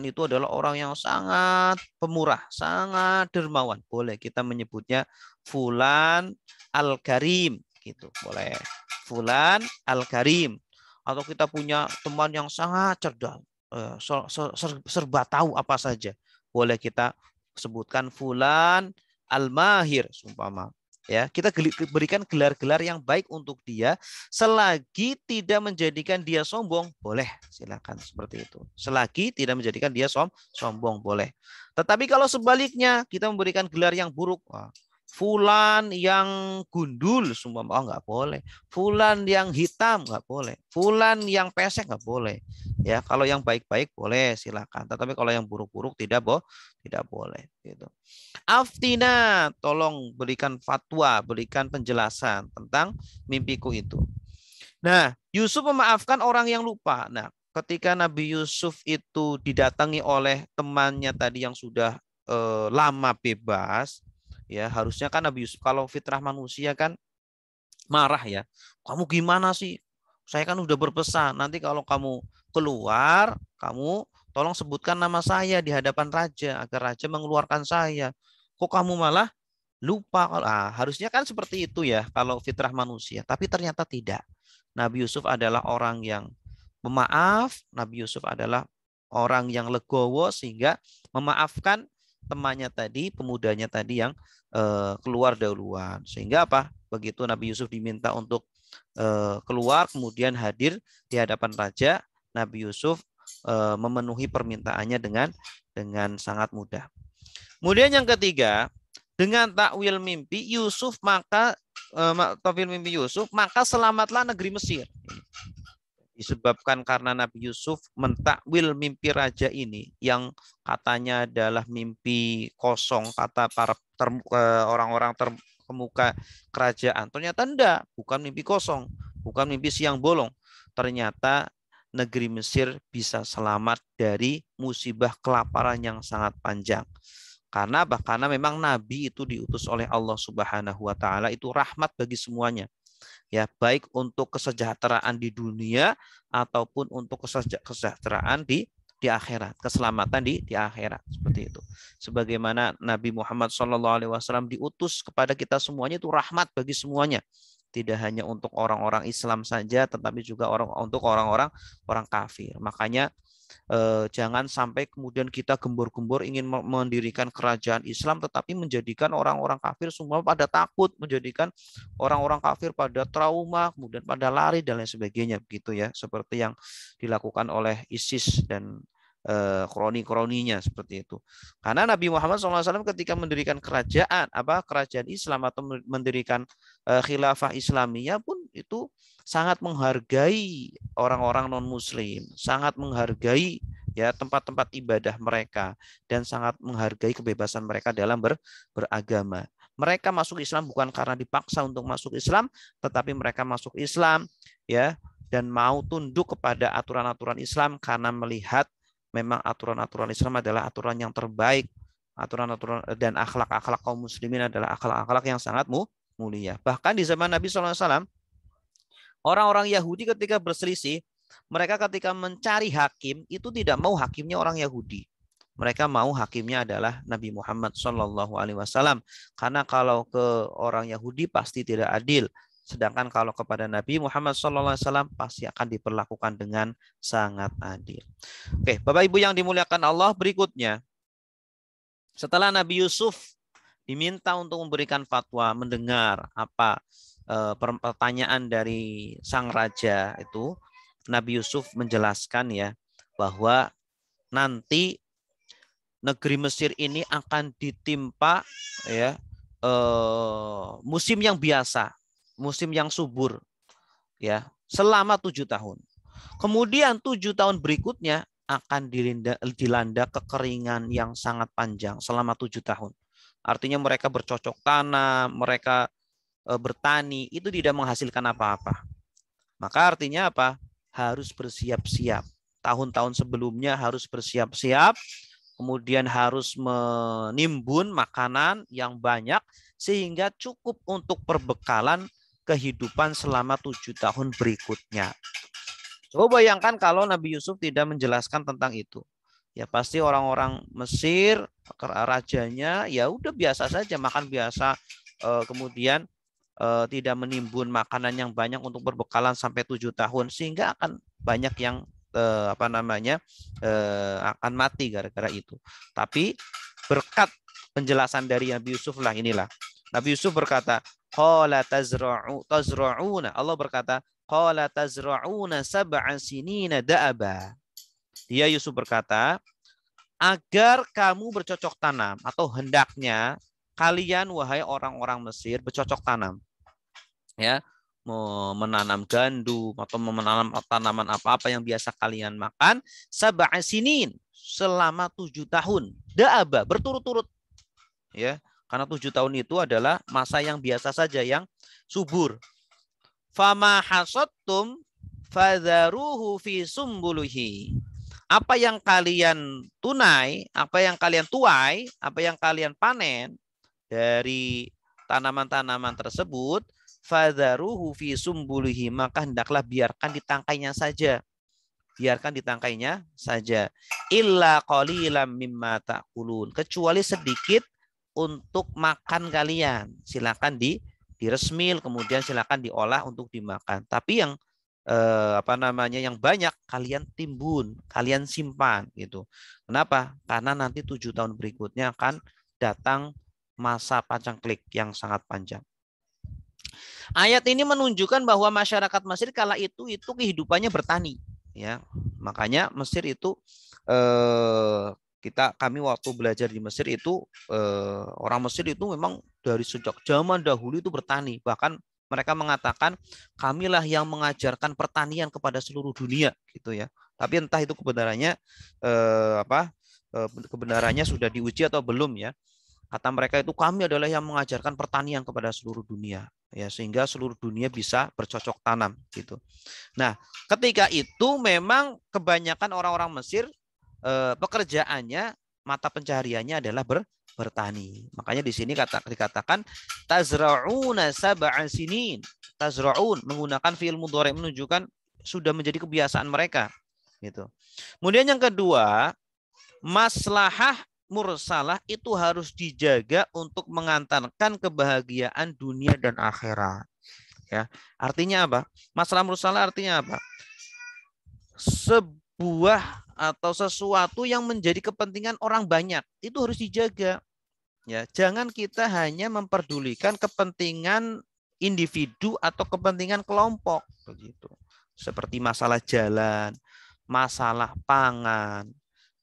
itu adalah orang yang sangat pemurah, sangat dermawan, boleh kita menyebutnya fulan al-karim gitu, boleh fulan al-karim. Atau kita punya teman yang sangat cerdas, serba tahu apa saja, boleh kita sebutkan fulan al-mahir sumpama. Ya, kita berikan gelar-gelar yang baik untuk dia selagi tidak menjadikan dia sombong, boleh, silakan seperti itu. Selagi tidak menjadikan dia sombong, boleh. Tetapi kalau sebaliknya kita memberikan gelar yang buruk, fulan yang gundul, semua nggak boleh. Fulan yang hitam nggak boleh. Fulan yang pesek nggak boleh. Ya, kalau yang baik-baik boleh, silakan. Tetapi kalau yang buruk-buruk tidak boleh. Gitu. Aftina, tolong berikan fatwa, berikan penjelasan tentang mimpiku itu. Nah, Yusuf memaafkan orang yang lupa. Nah, ketika Nabi Yusuf itu didatangi oleh temannya tadi yang sudah lama bebas, ya harusnya kan Nabi Yusuf kalau fitrah manusia kan marah ya. Kamu gimana sih? Saya kan udah berpesan, nanti kalau kamu keluar, kamu tolong sebutkan nama saya di hadapan raja agar raja mengeluarkan saya. Kok kamu malah lupa? Harusnya kan seperti itu ya kalau fitrah manusia, tapi ternyata tidak. Nabi Yusuf adalah orang yang pemaaf, Nabi Yusuf adalah orang yang legowo sehingga memaafkan temannya tadi, pemudanya tadi yang keluar dahuluan. Sehingga apa? Begitu Nabi Yusuf diminta untuk keluar, kemudian hadir di hadapan raja, Nabi Yusuf memenuhi permintaannya dengan sangat mudah. Kemudian yang ketiga, dengan takwil mimpi Yusuf maka selamatlah negeri Mesir. Disebabkan karena Nabi Yusuf mentakwil mimpi raja ini yang katanya adalah mimpi kosong, kata para orang-orang terkemuka kerajaan. Ternyata enggak, bukan mimpi kosong, bukan mimpi siang bolong. Ternyata negeri Mesir bisa selamat dari musibah kelaparan yang sangat panjang. Karena memang Nabi itu diutus oleh Allah Subhanahu wa taala itu rahmat bagi semuanya. Ya, baik untuk kesejahteraan di dunia ataupun untuk kesejahteraan di akhirat, keselamatan di akhirat, seperti itu. Sebagaimana Nabi Muhammad SAW diutus kepada kita semuanya itu rahmat bagi semuanya. Tidak hanya untuk orang-orang Islam saja, tetapi juga untuk orang-orang kafir. Makanya jangan sampai kemudian kita gembor-gembor ingin mendirikan kerajaan Islam tetapi menjadikan orang-orang kafir semua pada takut, menjadikan orang-orang kafir pada trauma, kemudian pada lari dan lain sebagainya, begitu ya, seperti yang dilakukan oleh ISIS dan kroni-kroninya seperti itu. Karena Nabi Muhammad SAW ketika mendirikan kerajaan Islam atau mendirikan khilafah Islamiyah pun itu sangat menghargai orang-orang non-muslim, sangat menghargai ya tempat-tempat ibadah mereka dan sangat menghargai kebebasan mereka dalam beragama. Mereka masuk Islam bukan karena dipaksa untuk masuk Islam, tetapi mereka masuk Islam ya dan mau tunduk kepada aturan-aturan Islam karena melihat memang aturan-aturan Islam adalah aturan yang terbaik, aturan-aturan dan akhlak-akhlak kaum muslimin adalah akhlak-akhlak yang sangat mulia. Bahkan di zaman Nabi SAW, orang-orang Yahudi ketika berselisih, mereka ketika mencari hakim itu tidak mau hakimnya orang Yahudi. Mereka mau hakimnya adalah Nabi Muhammad SAW. Karena kalau ke orang Yahudi pasti tidak adil. Sedangkan kalau kepada Nabi Muhammad SAW pasti akan diperlakukan dengan sangat adil. Oke, Bapak Ibu yang dimuliakan Allah, berikutnya. Setelah Nabi Yusuf diminta untuk memberikan fatwa, mendengar apa pertanyaan dari sang raja itu, Nabi Yusuf menjelaskan ya bahwa nanti negeri Mesir ini akan ditimpa ya musim yang biasa, musim yang subur ya selama 7 tahun. Kemudian 7 tahun berikutnya akan dilanda kekeringan yang sangat panjang selama 7 tahun. Artinya mereka bercocok tanam, mereka bertani, itu tidak menghasilkan apa-apa. Maka artinya apa? Harus bersiap-siap. Tahun-tahun sebelumnya harus bersiap-siap, kemudian harus menimbun makanan yang banyak sehingga cukup untuk perbekalan kehidupan selama 7 tahun berikutnya. Coba bayangkan kalau Nabi Yusuf tidak menjelaskan tentang itu. Ya pasti orang-orang Mesir, rajanya ya udah biasa saja, makan biasa, kemudian tidak menimbun makanan yang banyak untuk berbekalan sampai 7 tahun sehingga akan banyak yang akan mati gara-gara itu. Tapi berkat penjelasan dari Nabi Yusuf lah inilah Nabi Yusuf berkata, qala tazra'una. Allah berkata, qala tazra'una sab'a sinina da'aba. Dia Yusuf berkata, agar kamu bercocok tanam atau hendaknya kalian wahai orang-orang Mesir bercocok tanam. Ya, menanam gandum atau menanam tanaman apa-apa yang biasa kalian makan sab'a sinin selama 7 tahun. Da'aba, berturut-turut. Ya, karena 7 tahun itu adalah masa yang biasa saja, yang subur. Fama hasattum fadharuhu fi sumbuluhi. Apa yang kalian tunai, apa yang kalian tuai, apa yang kalian panen dari tanaman-tanaman tersebut, fadharuhu fi sumbuluhi, maka hendaklah biarkan di tangkainya saja. Biarkan di tangkainya saja. Illa qalilam mimma ta'kulun, kecuali sedikit untuk makan kalian. Silakan diresmil, kemudian silakan diolah untuk dimakan. Tapi yang yang banyak kalian timbun, kalian simpan gitu. Kenapa? Karena nanti 7 tahun berikutnya akan datang masa paceklik yang sangat panjang. Ayat ini menunjukkan bahwa masyarakat Mesir kala itu kehidupannya bertani, ya. Makanya Mesir itu kami waktu belajar di Mesir itu orang Mesir itu memang dari sejak zaman dahulu itu bertani. Bahkan mereka mengatakan kamilah yang mengajarkan pertanian kepada seluruh dunia gitu ya. Tapi entah itu kebenarannya kebenarannya sudah diuji atau belum ya. Kata mereka itu kami adalah yang mengajarkan pertanian kepada seluruh dunia ya, sehingga seluruh dunia bisa bercocok tanam gitu. Nah, ketika itu memang kebanyakan orang-orang Mesir pekerjaannya, mata pencahariannya adalah bertani. Makanya di sini dikatakan tazra'una sab'a sinin. Tazra'un menggunakan fi'il mudhari menunjukkan sudah menjadi kebiasaan mereka gitu. Kemudian yang kedua, maslahah mursalah itu harus dijaga untuk mengantarkan kebahagiaan dunia dan akhirat. Ya, artinya apa? Masalah mursalah artinya apa? Sebuah atau sesuatu yang menjadi kepentingan orang banyak itu harus dijaga. Ya, jangan kita hanya memperdulikan kepentingan individu atau kepentingan kelompok begitu. Seperti masalah jalan, masalah pangan,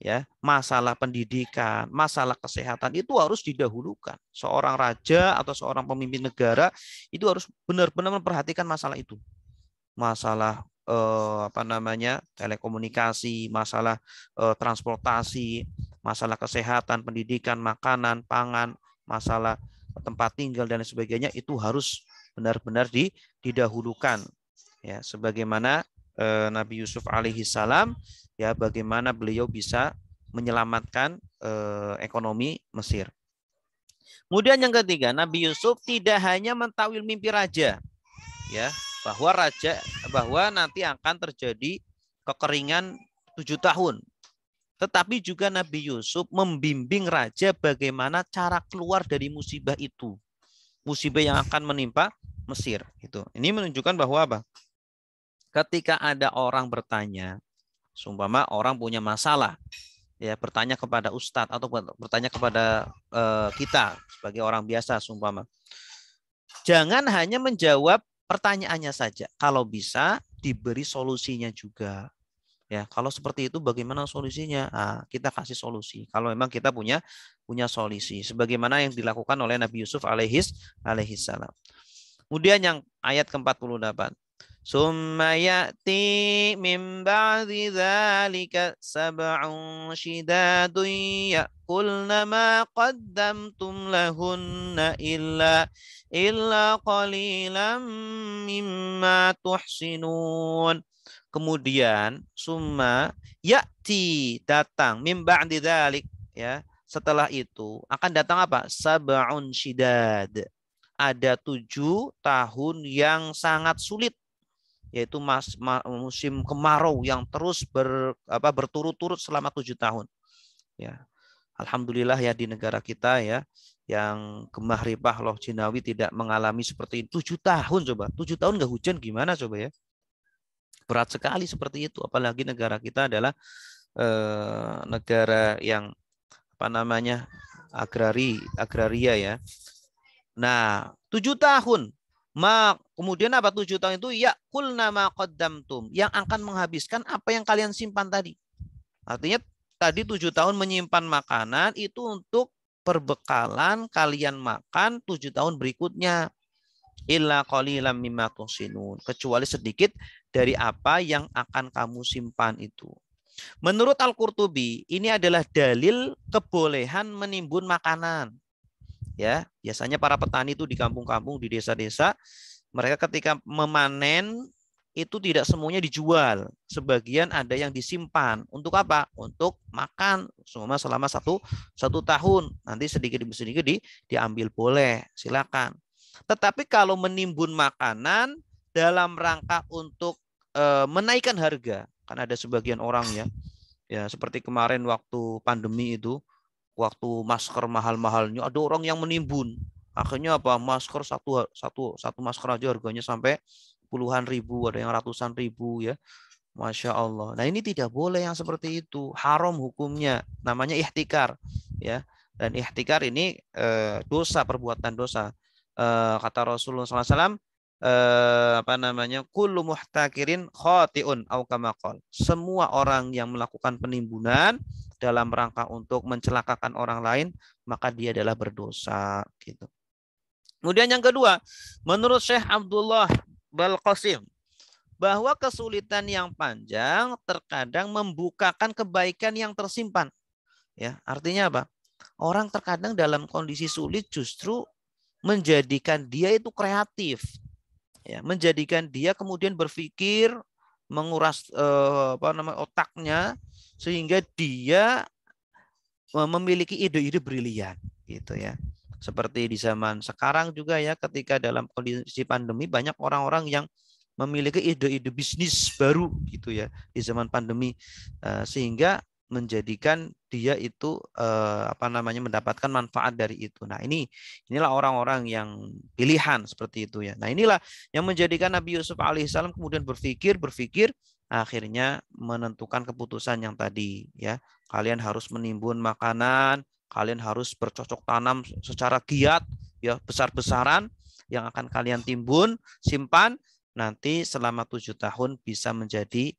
ya, masalah pendidikan, masalah kesehatan itu harus didahulukan. Seorang raja atau seorang pemimpin negara itu harus benar-benar memperhatikan masalah itu. Masalah telekomunikasi, masalah transportasi, masalah kesehatan, pendidikan, makanan, pangan, masalah tempat tinggal dan sebagainya itu harus benar-benar didahulukan. Ya, sebagaimana Nabi Yusuf alaihi salam, ya, bagaimana beliau bisa menyelamatkan ekonomi Mesir. Kemudian yang ketiga, Nabi Yusuf tidak hanya mentakwil mimpi raja, ya, bahwa nanti akan terjadi kekeringan 7 tahun. Tetapi juga Nabi Yusuf membimbing raja bagaimana cara keluar dari musibah itu. Musibah yang akan menimpa Mesir itu. Ini menunjukkan bahwa apa? Ketika ada orang bertanya, seumpama orang punya masalah, ya, bertanya kepada ustadz atau bertanya kepada kita sebagai orang biasa, seumpama, jangan hanya menjawab pertanyaannya saja. Kalau bisa diberi solusinya juga. Ya, kalau seperti itu bagaimana solusinya? Nah, kita kasih solusi. Kalau memang kita punya solusi, sebagaimana yang dilakukan oleh Nabi Yusuf alaihi salam. Kemudian yang ayat ke-48. Summa ya'ti min ba'di dzalika sab'un shidadun ya'kulna ma qaddamtum lahunna illa qalilan mimma tuhsinun. Kemudian summa ya'ti, datang, min ba'di dzalik, ya, setelah itu akan datang apa? Sab'un shidad. Ada 7 tahun yang sangat sulit, yaitu musim kemarau yang terus berturut-turut selama 7 tahun. Ya, alhamdulillah ya di negara kita ya yang gemah ripah loh Jinawi tidak mengalami seperti itu. 7 tahun coba, 7 tahun nggak hujan gimana coba ya? Berat sekali seperti itu. Apalagi negara kita adalah negara yang agraria ya. Nah, 7 tahun. Kemudian apa 7 tahun itu? Ya kulna ma qaddamtum, yang akan menghabiskan apa yang kalian simpan tadi. Artinya tadi 7 tahun menyimpan makanan itu untuk perbekalan kalian makan 7 tahun berikutnya. Illa qalilam mimma tuhsinun, kecuali sedikit dari apa yang akan kamu simpan itu. Menurut Al-Qurtubi, ini adalah dalil kebolehan menimbun makanan. Ya, biasanya para petani itu di kampung-kampung, di desa-desa, mereka ketika memanen itu tidak semuanya dijual. Sebagian ada yang disimpan. Untuk apa? Untuk makan selama satu tahun. Nanti sedikit demi sedikit diambil, boleh, silakan. Tetapi kalau menimbun makanan dalam rangka untuk menaikkan harga, kan ada sebagian orang ya seperti kemarin waktu pandemi itu, waktu masker mahal-mahalnya, ada orang yang menimbun. Akhirnya apa? Masker satu masker aja harganya sampai puluhan ribu, ada yang ratusan ribu ya. Masya Allah. Nah ini tidak boleh yang seperti itu. Haram hukumnya. Namanya ihtikar. Ya. Dan ihtikar ini dosa, perbuatan dosa. Kata Rasulullah SAW, apa namanya, kullu muhtakirin khati'un au kama qala. Semua orang yang melakukan penimbunan dalam rangka untuk mencelakakan orang lain, maka dia adalah berdosa gitu. Kemudian yang kedua, menurut Syekh Abdullah Balqasim, bahwa kesulitan yang panjang terkadang membukakan kebaikan yang tersimpan. Ya, artinya apa? Orang terkadang dalam kondisi sulit justru menjadikan dia itu kreatif. Ya, menjadikan dia kemudian berpikir, menguras otaknya sehingga dia memiliki ide-ide brilian gitu ya. Seperti di zaman sekarang juga ya, ketika dalam kondisi pandemi banyak orang-orang yang memiliki ide-ide bisnis baru gitu ya di zaman pandemi, sehingga menjadikan dia itu mendapatkan manfaat dari itu. Nah, inilah orang-orang yang pilihan seperti itu ya. Nah, inilah yang menjadikan Nabi Yusuf alaihissalam kemudian berpikir akhirnya menentukan keputusan yang tadi ya. Kalian harus menimbun makanan, kalian harus bercocok tanam secara giat ya, besar-besaran yang akan kalian timbun, simpan, nanti selama 7 tahun bisa menjadi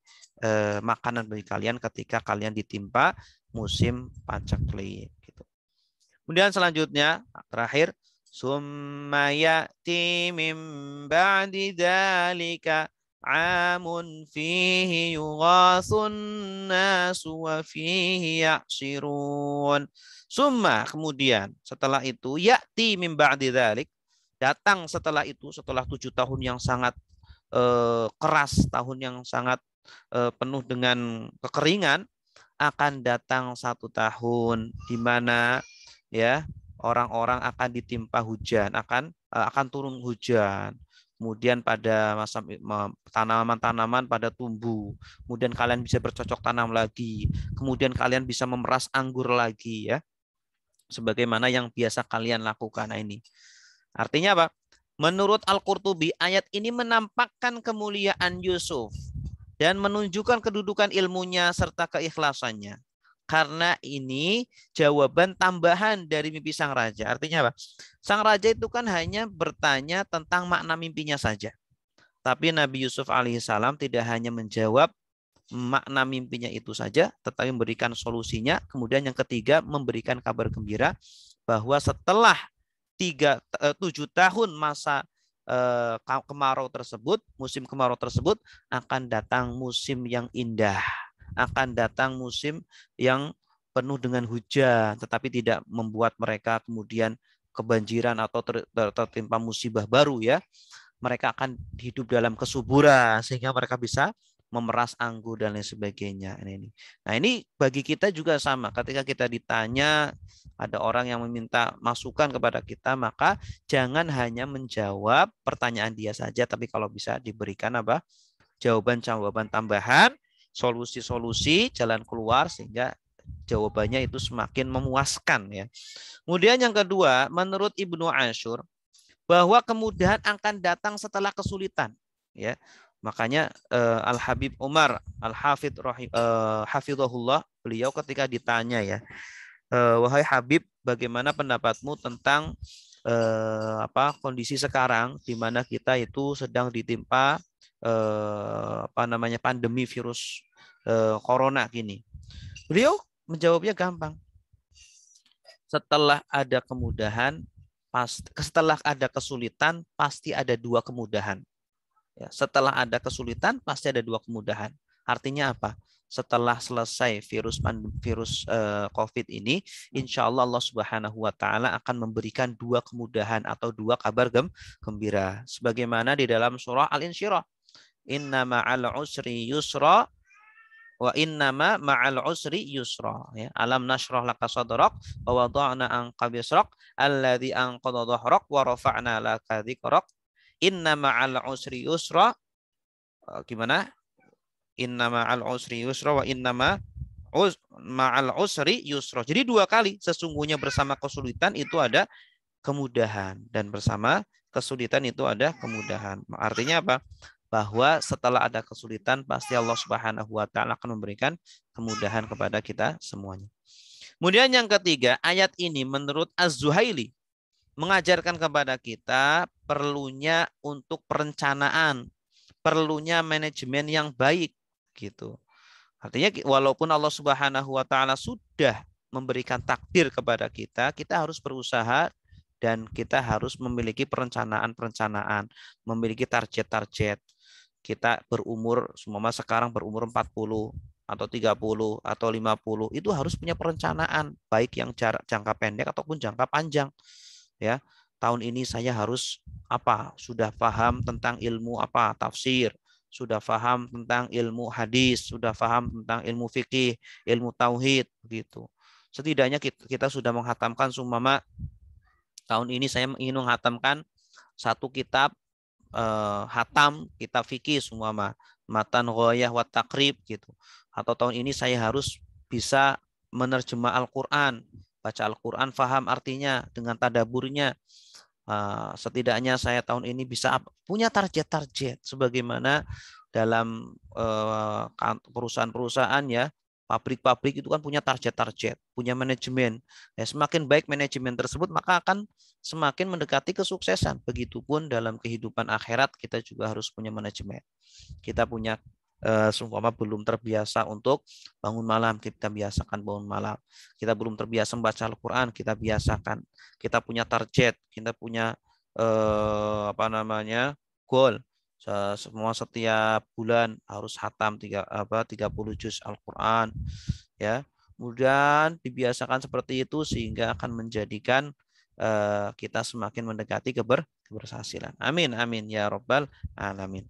makanan bagi kalian ketika kalian ditimpa musim paceklik gitu. Kemudian selanjutnya terakhir, summa ya'ti min ba'di dzalika amun fihi yughasun nasu wa fihi ya'sirun. Summa, kemudian setelah itu, ya'ti min ba'di dzalik, datang setelah itu, setelah 7 tahun yang sangat keras, tahun yang sangat penuh dengan kekeringan, akan datang 1 tahun di mana ya orang-orang akan ditimpa hujan, akan turun hujan. Kemudian pada masa tanaman-tanaman pada tumbuh. Kemudian kalian bisa bercocok tanam lagi. Kemudian kalian bisa memeras anggur lagi ya. Sebagaimana yang biasa kalian lakukan. Nah, ini artinya apa? Menurut Al-Qurtubi, ayat ini menampakkan kemuliaan Yusuf dan menunjukkan kedudukan ilmunya serta keikhlasannya. Karena ini jawaban tambahan dari mimpi sang raja. Artinya apa? Sang raja itu kan hanya bertanya tentang makna mimpinya saja. Tapi Nabi Yusuf alaihissalam tidak hanya menjawab makna mimpinya itu saja, tetapi memberikan solusinya. Kemudian yang ketiga, memberikan kabar gembira bahwa setelah 7 tahun masa kemarau tersebut, musim kemarau tersebut, akan datang musim yang indah, akan datang musim yang penuh dengan hujan, tetapi tidak membuat mereka kemudian kebanjiran atau tertimpa musibah baru ya. Mereka akan hidup dalam kesuburan sehingga mereka bisa memeras anggur dan lain sebagainya. Nah, ini bagi kita juga sama. Ketika kita ditanya, ada orang yang meminta masukan kepada kita, maka jangan hanya menjawab pertanyaan dia saja, tapi kalau bisa diberikan jawaban-jawaban tambahan, solusi-solusi, jalan keluar, sehingga jawabannya itu semakin memuaskan ya. Kemudian yang kedua, menurut Ibnu Ashur, bahwa kemudahan akan datang setelah kesulitan ya. Makanya Al-Habib Umar Al-Hafidh hafizahullah, beliau ketika ditanya ya, wahai Habib, bagaimana pendapatmu tentang kondisi sekarang di mana kita itu sedang ditimpa pandemi virus corona gini. Beliau menjawabnya gampang. Setelah ada kemudahan, setelah ada kesulitan, pasti ada dua kemudahan. Ya, setelah ada kesulitan, pasti ada dua kemudahan. Artinya apa? Setelah selesai virus COVID ini, insya Allah Allah Subhanahu Wa Taala akan memberikan dua kemudahan atau dua kabar gembira. Sebagaimana di dalam surah Al-Insyirah, Inna ma'al usri yusra wa innama ma'al usri yusra, ya. Alam nashrah laka sadrak wa wada'na anka bisrak alladzi anqadha dhahrak wa rafa'na laka dzikrak inna ma'al usri yusra. Gimana? Inna ma'al usri yusra wa innama ma'al usri yusra. Jadi dua kali, sesungguhnya bersama kesulitan itu ada kemudahan dan bersama kesulitan itu ada kemudahan. Artinya apa? Bahwa setelah ada kesulitan pasti Allah Subhanahu Wa Taala akan memberikan kemudahan kepada kita semuanya. Kemudian yang ketiga, ayat ini menurut Az-Zuhaili mengajarkan kepada kita perlunya untuk perencanaan, perlunya manajemen yang baik gitu. Artinya walaupun Allah Subhanahu Wa Taala sudah memberikan takdir kepada kita, kita harus berusaha dan kita harus memiliki perencanaan-perencanaan, memiliki target-target. Kita berumur, semua sekarang berumur 40 atau 30 atau 50, itu harus punya perencanaan, baik yang jangka pendek ataupun jangka panjang. Ya, tahun ini saya harus sudah paham tentang ilmu tafsir, sudah paham tentang ilmu hadis, sudah paham tentang ilmu fikih, ilmu tauhid, begitu. Setidaknya kita sudah menghatamkan tahun ini saya ingin menghatamkan satu kitab kitab fikih matan ghoyah wa takrib gitu. Atau tahun ini saya harus bisa menerjemah Al-Qur'an, baca Al-Qur'an, faham artinya dengan tadaburnya. Setidaknya saya tahun ini bisa punya target-target sebagaimana dalam perusahaan-perusahaan, ya. Pabrik-pabrik itu kan punya target-target, punya manajemen. Ya, semakin baik manajemen tersebut, maka akan semakin mendekati kesuksesan. Begitupun dalam kehidupan akhirat kita juga harus punya manajemen. Kita punya belum terbiasa untuk bangun malam, kita biasakan bangun malam. Kita belum terbiasa membaca Al-Qur'an, kita biasakan. Kita punya target, kita punya goal. Semua setiap bulan harus khatam 30 juz Al-Qur'an, ya. Kemudian dibiasakan seperti itu sehingga akan menjadikan kita semakin mendekati keberhasilan. Amin amin ya rabbal alamin.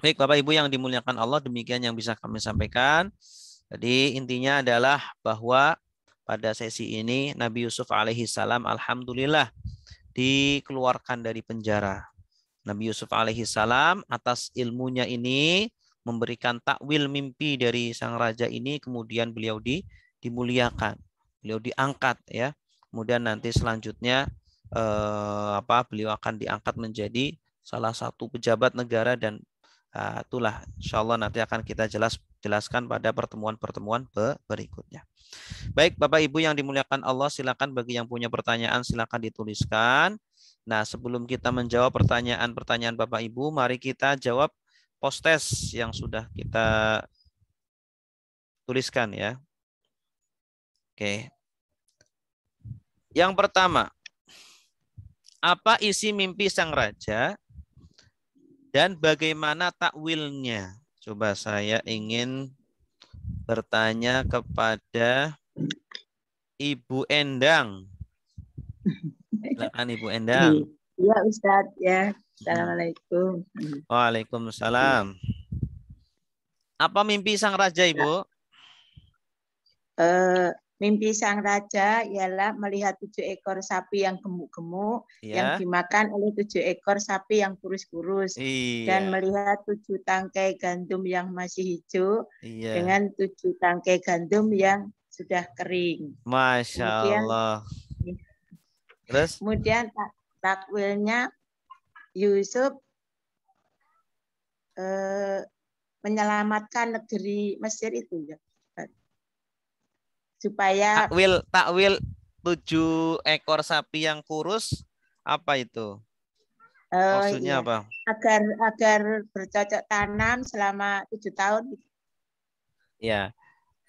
Baik Bapak Ibu yang dimuliakan Allah, demikian yang bisa kami sampaikan. Jadi intinya adalah bahwa pada sesi ini Nabi Yusuf alaihi salam alhamdulillah dikeluarkan dari penjara. Nabi Yusuf alaihi salam atas ilmunya ini memberikan takwil mimpi dari sang raja ini, kemudian beliau dimuliakan, beliau diangkat, ya. Kemudian nanti selanjutnya beliau akan diangkat menjadi salah satu pejabat negara dan itulah insyaallah nanti akan kita jelaskan pada pertemuan-pertemuan berikutnya. Baik Bapak Ibu yang dimuliakan Allah, silakan bagi yang punya pertanyaan silakan dituliskan. Nah, sebelum kita menjawab pertanyaan-pertanyaan Bapak Ibu, mari kita jawab post-test yang sudah kita tuliskan, ya. Oke. Yang pertama, apa isi mimpi sang raja dan bagaimana takwilnya? Coba saya ingin bertanya kepada Ibu Endang. Silakan Ibu Endang. Iya Ustadz, ya. Assalamualaikum. Waalaikumsalam. Apa mimpi sang raja, Ibu? Mimpi sang raja ialah melihat 7 ekor sapi yang gemuk-gemuk, yang dimakan oleh 7 ekor sapi yang kurus-kurus, dan melihat 7 tangkai gandum yang masih hijau dengan 7 tangkai gandum yang sudah kering. Masya Allah. Terus? Kemudian takwilnya Yusuf menyelamatkan negeri Mesir itu, ya, supaya takwil 7 ekor sapi yang kurus apa itu? Maksudnya iya. apa? Agar bercocok tanam selama 7 tahun. Ya.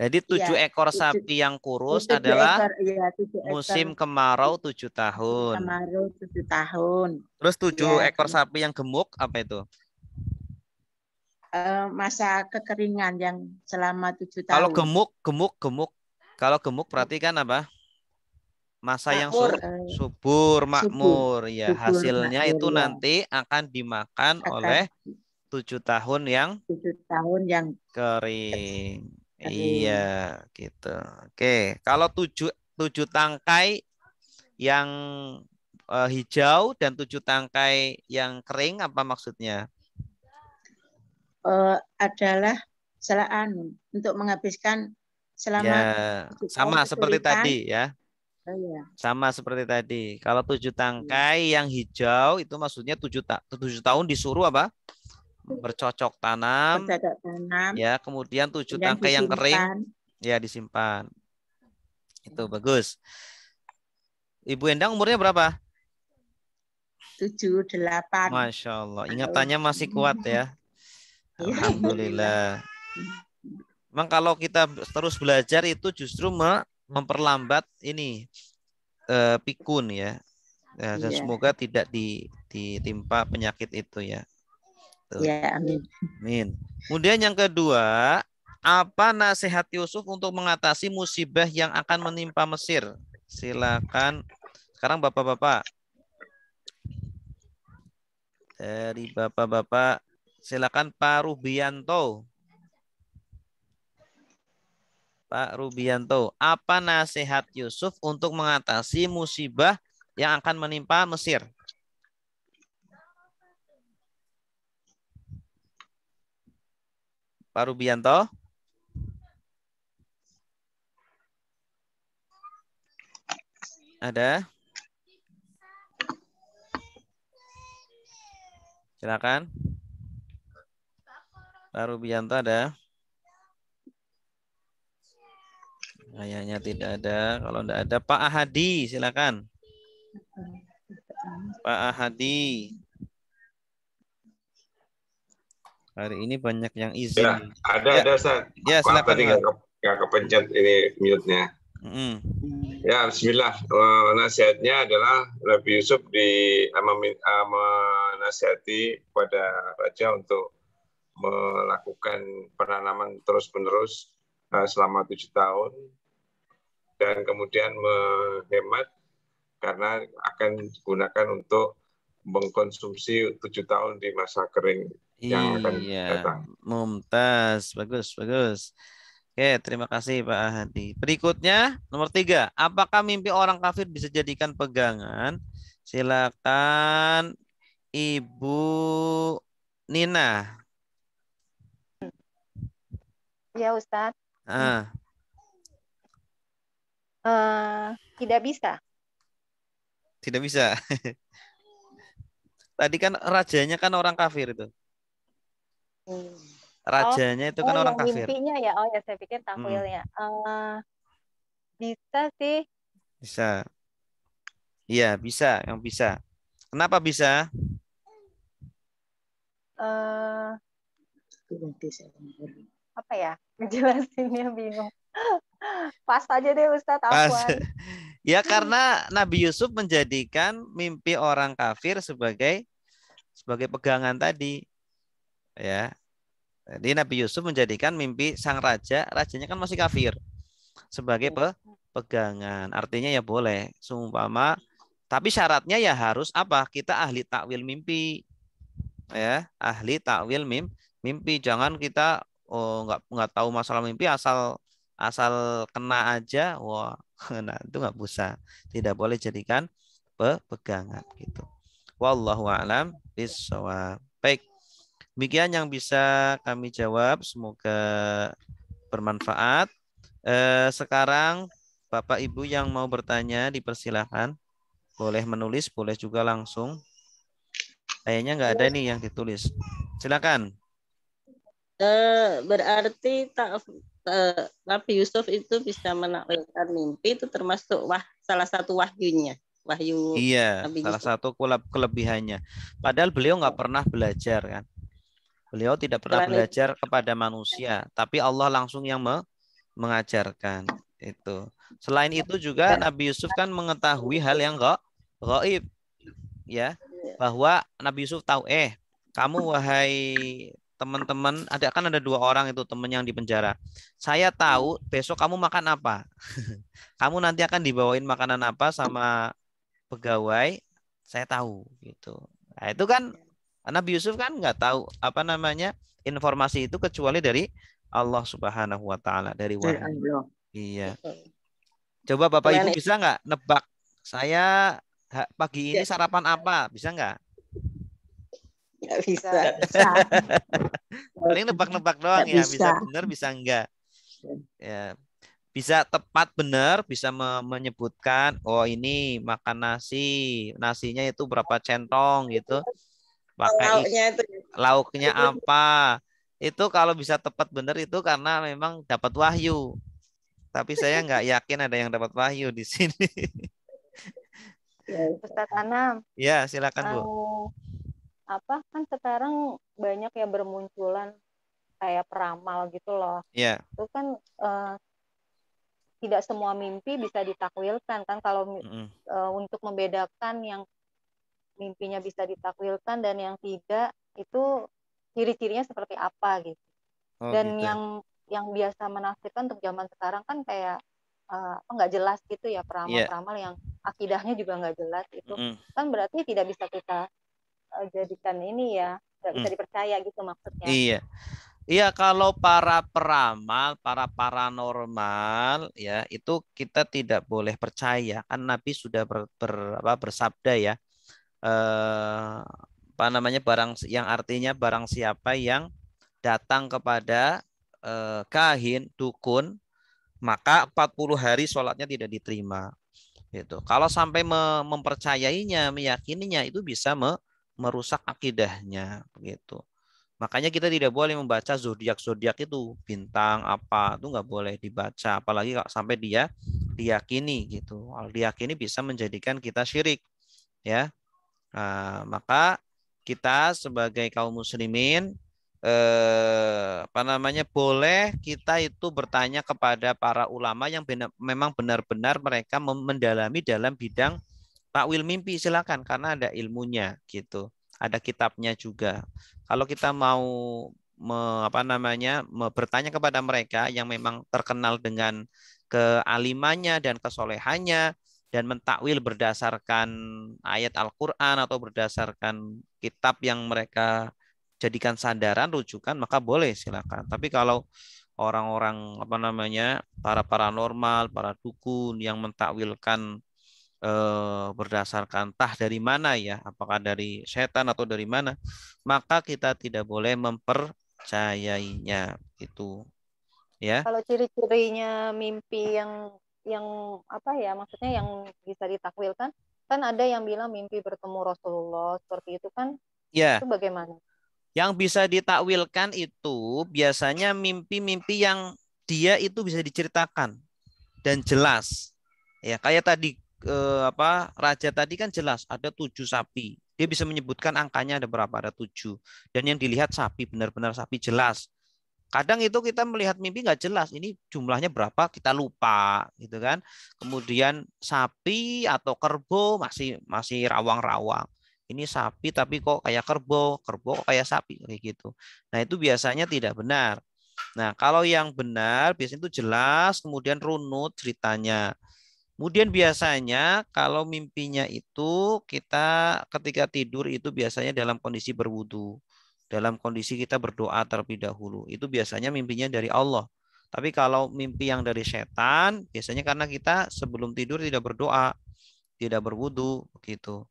Jadi 7 ekor sapi yang kurus adalah 7 musim kemarau 7 tahun. Kemarau 7 tahun. Terus 7 ekor sapi yang gemuk apa itu? Masa kekeringan yang selama 7 tahun. Kalau gemuk. Kalau gemuk berarti kan apa? Masa yang subur, makmur. Ya, hasilnya itu nanti akan dimakan oleh 7 tahun yang kering. Iya, gitu. Oke, kalau 7 tangkai yang hijau dan 7 tangkai yang kering apa maksudnya? Adalah untuk menghabiskan selama sama seperti tadi ya. Iya. Sama seperti tadi. Kalau 7 tangkai yang hijau itu maksudnya 7 tahun disuruh apa? Bercocok tanam. Ya, kemudian 7 tangkai yang kering ya disimpan. Itu bagus. Ibu Endang umurnya berapa? 7, 8. Masya Allah. Ingatannya masih kuat ya. Alhamdulillah. Memang kalau kita terus belajar itu justru memperlambat ini pikun ya. Dan semoga tidak ditimpa penyakit itu ya. Tuh. Ya, amin. Amin. Kemudian yang kedua, apa nasihat Yusuf untuk mengatasi musibah yang akan menimpa Mesir? Silakan. Sekarang bapak-bapak. Dari bapak-bapak, silakan Pak Rubianto. Pak Rubianto, apa nasihat Yusuf untuk mengatasi musibah yang akan menimpa Mesir? Pak Rubianto? Ada? Silakan. Pak Rubianto ada? Kayaknya tidak ada. Kalau tidak ada, Pak Ahadi, silakan. Pak Ahadi. Hari ini banyak yang izin. Ya, ada Ustaz. Ya, silakan. Tadi nggak kepencet ini mute-nya. Ya, bismillah. Nasihatnya adalah Nabi Yusuf menasihati kepada raja untuk melakukan penanaman terus-menerus selama 7 tahun dan kemudian menghemat karena akan digunakan untuk mengkonsumsi 7 tahun di masa kering yang akan datang. Mumtaz, bagus. Oke, terima kasih Pak Hadi. Berikutnya, nomor 3. Apakah mimpi orang kafir bisa dijadikan pegangan? Silakan Ibu Nina. Ya, Ustadz. Tidak bisa. Tidak bisa. Tadi kan rajanya kan orang kafir itu. Rajanya itu kan orang kafir. Mimpinya ya. Oh ya, saya pikir takwilnya. Bisa sih. Bisa. Iya, bisa. Yang bisa. Kenapa bisa? Apa ya? Ngejelasinnya bingung. Pas aja deh Ustadz. Afwan. Ya karena Nabi Yusuf menjadikan mimpi orang kafir sebagai pegangan tadi. Ya. Jadi Nabi Yusuf menjadikan mimpi sang rajanya kan masih kafir sebagai pegangan. Artinya ya boleh seumpama, tapi syaratnya ya harus apa? Kita ahli takwil mimpi. Ya, ahli takwil mimpi. Jangan kita nggak tahu masalah mimpi asal kena aja. Wah, nah itu nggak bisa. Tidak boleh jadikan pegangan gitu. Wallahu a'lam bishawab. Baik. Demikian yang bisa kami jawab. Semoga bermanfaat. Sekarang Bapak Ibu yang mau bertanya dipersilahkan. Boleh menulis, boleh juga langsung. Kayaknya nggak ada nih yang ditulis. Silakan. Berarti Nabi Yusuf itu bisa menakwilkan mimpi itu termasuk salah satu wahyunya. Wahyu. Iya, Nabi salah Yusuf. satu kelebihannya. Padahal beliau nggak pernah belajar kan. Beliau tidak pernah belajar kepada manusia, tapi Allah langsung yang mengajarkan itu. Selain itu juga Nabi Yusuf kan mengetahui hal yang gaib, ya, bahwa Nabi Yusuf tahu, kamu wahai teman-teman, ada 2 orang itu teman yang di penjara. Saya tahu besok kamu makan apa. Kamu nanti akan dibawain makanan apa sama pegawai, saya tahu gitu. Nah, itu kan Nabi Yusuf kan nggak tahu informasi itu kecuali dari Allah Subhanahu wa taala, dari wahyu. Iya. Coba Bapak Ibu bisa nggak nebak saya pagi ini sarapan apa? Bisa nggak? Nggak bisa. Paling nebak-nebak doang ya. Bisa benar, bisa enggak. Ya. Bisa tepat benar, bisa menyebutkan, oh ini makan nasi, nasinya itu berapa centong gitu. Pakai lauknya apa. Itu kalau bisa tepat benar itu karena memang dapat wahyu. Tapi saya nggak yakin ada yang dapat wahyu di sini. Ustaz Anam. Ya, silakan Bu. Kan sekarang banyak ya bermunculan kayak peramal gitu loh. Iya. Itu kan tidak semua mimpi bisa ditakwilkan kan, kalau untuk membedakan yang mimpinya bisa ditakwilkan dan yang tidak, itu ciri-cirinya seperti apa gitu. Dan gitu. yang biasa menafsirkan untuk zaman sekarang kan kayak nggak jelas gitu ya, peramal-peramal yang akidahnya juga nggak jelas itu. Kan berarti tidak bisa kita jadikan ini ya, nggak bisa dipercaya gitu maksudnya. Iya. Iya, kalau para peramal, para paranormal ya, itu kita tidak boleh percaya. Kan Nabi sudah bersabda ya. Yang artinya barang siapa yang datang kepada kahin, dukun, maka 40 hari sholatnya tidak diterima. Gitu. Kalau sampai mempercayainya, meyakininya, itu bisa merusak akidahnya, begitu. Makanya kita tidak boleh membaca zodiak itu, bintang apa itu nggak boleh dibaca, apalagi kalau sampai dia diyakini gitu. Kalau diyakini bisa menjadikan kita syirik, ya. Maka kita sebagai kaum muslimin boleh kita itu bertanya kepada para ulama yang memang benar-benar mereka mendalami dalam bidang takwil mimpi, silakan, karena ada ilmunya gitu. Ada kitabnya juga. Kalau kita mau bertanya kepada mereka yang memang terkenal dengan kealimannya dan kesolehannya dan mentakwil berdasarkan ayat Al-Qur'an atau berdasarkan kitab yang mereka jadikan sandaran, rujukan, maka boleh, silakan. Tapi kalau orang-orang para paranormal, para dukun yang mentakwilkan berdasarkan dari mana ya, apakah dari setan atau dari mana, maka kita tidak boleh mempercayainya itu, ya. Kalau ciri-cirinya mimpi yang maksudnya yang bisa ditakwilkan, kan ada yang bilang mimpi bertemu Rasulullah seperti itu kan, ya. Itu bagaimana? Yang bisa ditakwilkan itu biasanya mimpi-mimpi yang dia itu bisa diceritakan dan jelas, ya, kayak tadi raja tadi kan jelas ada 7 sapi. Dia bisa menyebutkan angkanya ada berapa, ada 7. Dan yang dilihat sapi, benar-benar sapi, jelas. Kadang itu kita melihat mimpi nggak jelas, ini jumlahnya berapa kita lupa gitu kan. Kemudian sapi atau kerbau masih rawang-rawang. Ini sapi tapi kok kayak kerbau kok kayak sapi, kayak gitu. Nah, itu biasanya tidak benar. Nah, kalau yang benar biasanya itu jelas, kemudian runut ceritanya. Kemudian biasanya kalau mimpinya itu kita ketika tidur itu biasanya dalam kondisi berwudu, dalam kondisi kita berdoa terlebih dahulu. Itu biasanya mimpinya dari Allah. Tapi kalau mimpi yang dari setan, biasanya karena kita sebelum tidur tidak berdoa, tidak berwudu, begitu.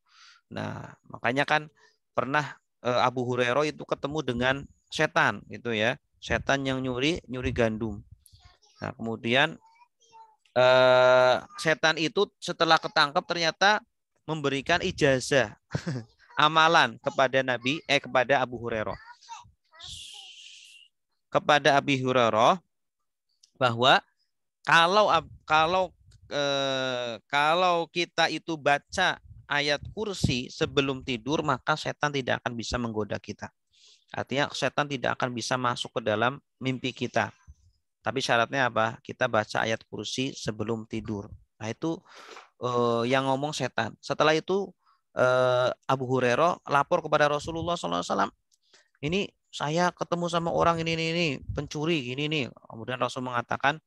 Nah, makanya kan pernah Abu Hurairah itu ketemu dengan setan, gitu ya, setan yang nyuri gandum. Nah, kemudian setan itu setelah ketangkap ternyata memberikan ijazah amalan kepada Abu Hurairah. Kepada Abu Hurairah bahwa kalau kalau kita itu baca ayat kursi sebelum tidur, maka setan tidak akan bisa menggoda kita. Artinya setan tidak akan bisa masuk ke dalam mimpi kita. Tapi syaratnya apa? Kita baca ayat kursi sebelum tidur. Nah itu yang ngomong setan. Setelah itu Abu Hurairah lapor kepada Rasulullah SAW. Ini saya ketemu sama orang ini pencuri gini nih. Kemudian Rasul mengatakan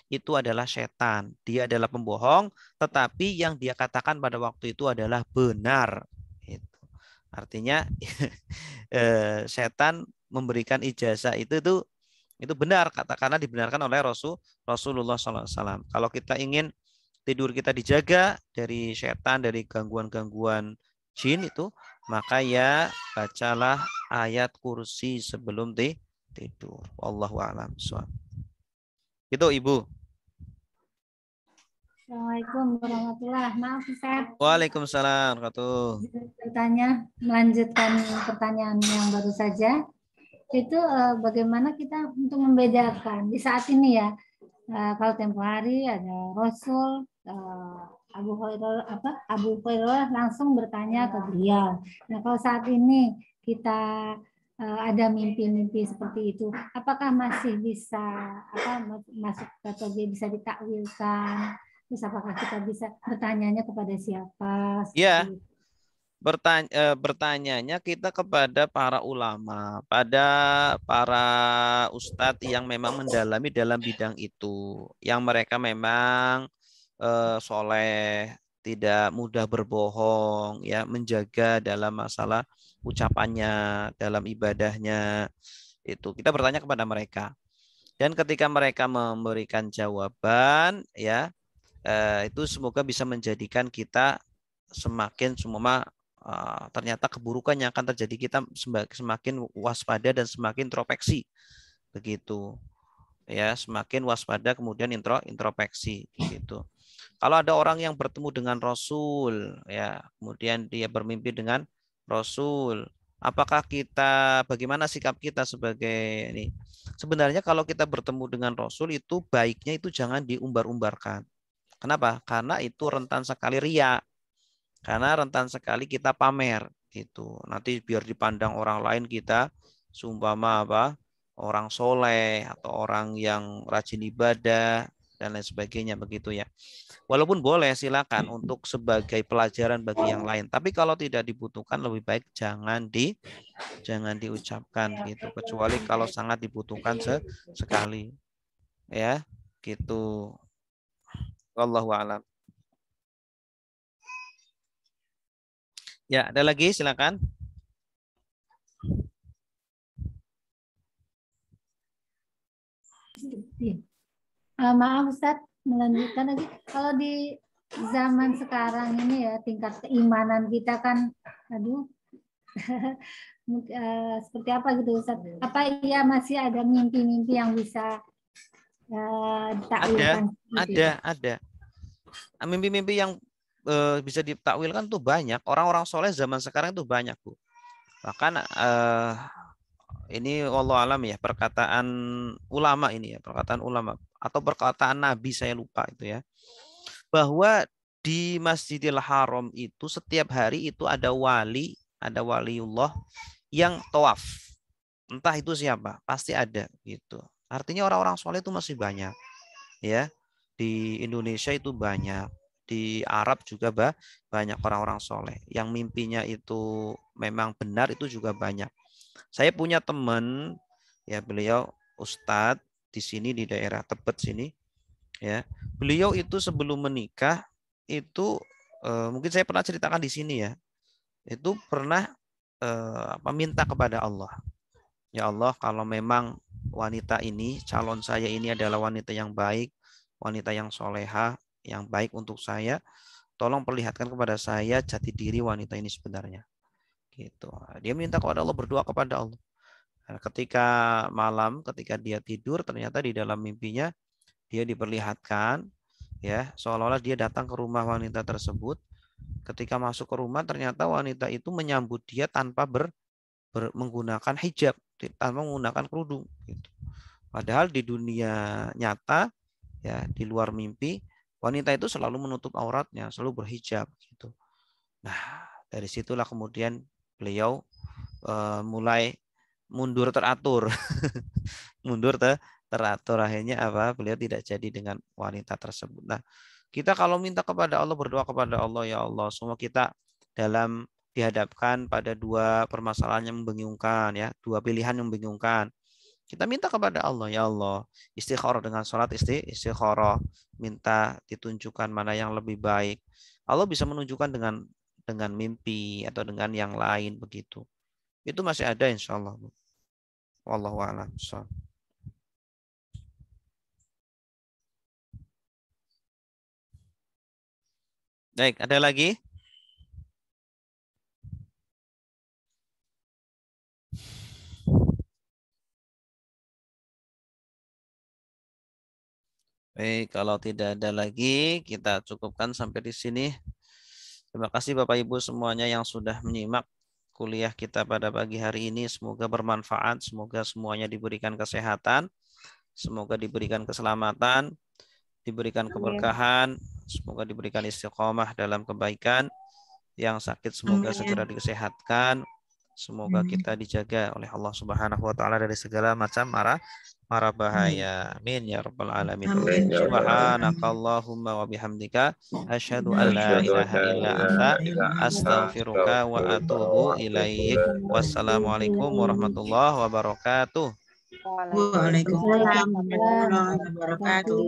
itu adalah setan. Dia adalah pembohong, tetapi yang dia katakan pada waktu itu adalah benar. Itu. Artinya setan memberikan ijazah itu benar karena dibenarkan oleh Rasulullah SAW. Kalau kita ingin tidur kita dijaga dari setan, dari gangguan-gangguan jin itu, maka ya bacalah ayat kursi sebelum tidur. Wallahu a'lam. Itu Ibu. Assalamualaikum warahmatullahi wabarakatuh. Maaf Ustaz. Waalaikumsalam melanjutkan pertanyaan yang baru saja. Itu bagaimana kita untuk membedakan di saat ini ya. Kalau tempo hari ada Rasul Abu Hurairah langsung bertanya ke beliau. Nah, kalau saat ini kita ada mimpi-mimpi seperti itu, apakah masih bisa masuk kategori bisa ditakwilkan? Terus apakah kita bisa bertanyanya kepada siapa? Ya, bertanyanya kita kepada para ulama, pada para ustadz yang memang mendalami dalam bidang itu, yang mereka memang soleh, tidak mudah berbohong, ya, menjaga dalam masalah ucapannya, dalam ibadahnya. Itu kita bertanya kepada mereka. Dan ketika mereka memberikan jawaban, ya, itu semoga bisa menjadikan kita semakin ternyata keburukan yang akan terjadi kita semakin waspada dan semakin introspeksi. Begitu. Ya, semakin waspada kemudian introspeksi gitu. Kalau ada orang yang bertemu dengan Rasul, ya, kemudian dia bermimpi dengan Rasul, apakah bagaimana sikap kita sebagai ini? Sebenarnya kalau kita bertemu dengan Rasul itu baiknya itu jangan diumbar-umbarkan. Kenapa? Karena itu rentan sekali riya. Karena rentan sekali kita pamer gitu. Nanti biar dipandang orang lain kita seumpama orang soleh atau orang yang rajin ibadah dan lain sebagainya begitu ya. Walaupun boleh silakan untuk sebagai pelajaran bagi yang lain. Tapi kalau tidak dibutuhkan lebih baik jangan diucapkan gitu. Kecuali kalau sangat dibutuhkan sekali. Ya, gitu. Wallahu a'lam. Ya, ada lagi silakan. Maaf Ustaz, melanjutkan lagi. Kalau di zaman sekarang ini ya tingkat keimanan kita kan, seperti apa gitu Ustaz? Apa iya masih ada mimpi-mimpi yang bisa ditakwilkan? Ada. Mimpi-mimpi yang bisa ditakwilkan tuh banyak. Orang-orang soleh zaman sekarang tuh banyak, Bu. Bahkan ini wallahu alam ya, perkataan ulama ini ya, perkataan ulama atau perkataan Nabi, saya lupa itu ya. Bahwa di Masjidil Haram itu setiap hari itu ada waliullah yang tawaf. Entah itu siapa, pasti ada gitu. Artinya orang-orang soleh itu masih banyak. Ya. Di Indonesia itu banyak. Di Arab juga banyak orang-orang soleh. Yang mimpinya itu memang benar itu juga banyak. Saya punya teman, ya, beliau ustadz di sini di daerah Tebet sini, ya. Beliau itu sebelum menikah itu mungkin saya pernah ceritakan di sini ya. Itu pernah minta kepada Allah. Ya Allah, kalau memang wanita ini, calon saya ini adalah wanita yang baik, wanita yang soleha, yang baik untuk saya, tolong perlihatkan kepada saya jati diri wanita ini sebenarnya. Gitu. Dia minta kepada Allah, berdoa kepada Allah. Nah, ketika malam, ketika dia tidur, ternyata di dalam mimpinya dia diperlihatkan, ya, seolah-olah dia datang ke rumah wanita tersebut. Ketika masuk ke rumah, ternyata wanita itu menyambut dia tanpa menggunakan hijab, tanpa menggunakan kerudung. Gitu. Padahal di dunia nyata, ya, di luar mimpi, Wanita itu selalu menutup auratnya, selalu berhijab gitu. Nah, dari situlah kemudian beliau mulai mundur teratur. Mundur teratur, akhirnya apa? Beliau tidak jadi dengan wanita tersebut. Nah, kita kalau minta kepada Allah, berdoa kepada Allah, ya Allah, semua kita dalam dihadapkan pada dua permasalahan yang membingungkan, ya, dua pilihan yang membingungkan. Kita minta kepada Allah, ya Allah, istikharah dengan sholat istikharah, minta ditunjukkan mana yang lebih baik. Allah bisa menunjukkan dengan mimpi atau dengan yang lain begitu. Itu masih ada insya Allah. Wallahu a'lam. Baik, ada lagi? Baik, kalau tidak ada lagi, kita cukupkan sampai di sini. Terima kasih Bapak Ibu semuanya yang sudah menyimak kuliah kita pada pagi hari ini. Semoga bermanfaat, semoga semuanya diberikan kesehatan, semoga diberikan keselamatan, diberikan keberkahan, semoga diberikan istiqomah dalam kebaikan. Yang sakit semoga segera disehatkan. Semoga kita dijaga oleh Allah Subhanahu wa taala dari segala macam mara bahaya. Amin ya rabbal alamin. Subhanakallahumma wa bihamdika asyhadu an la ilaha illa anta astaghfiruka wa atubu ilaik. Wassalamualaikum warahmatullahi wabarakatuh. Waalaikumsalam warahmatullahi wabarakatuh.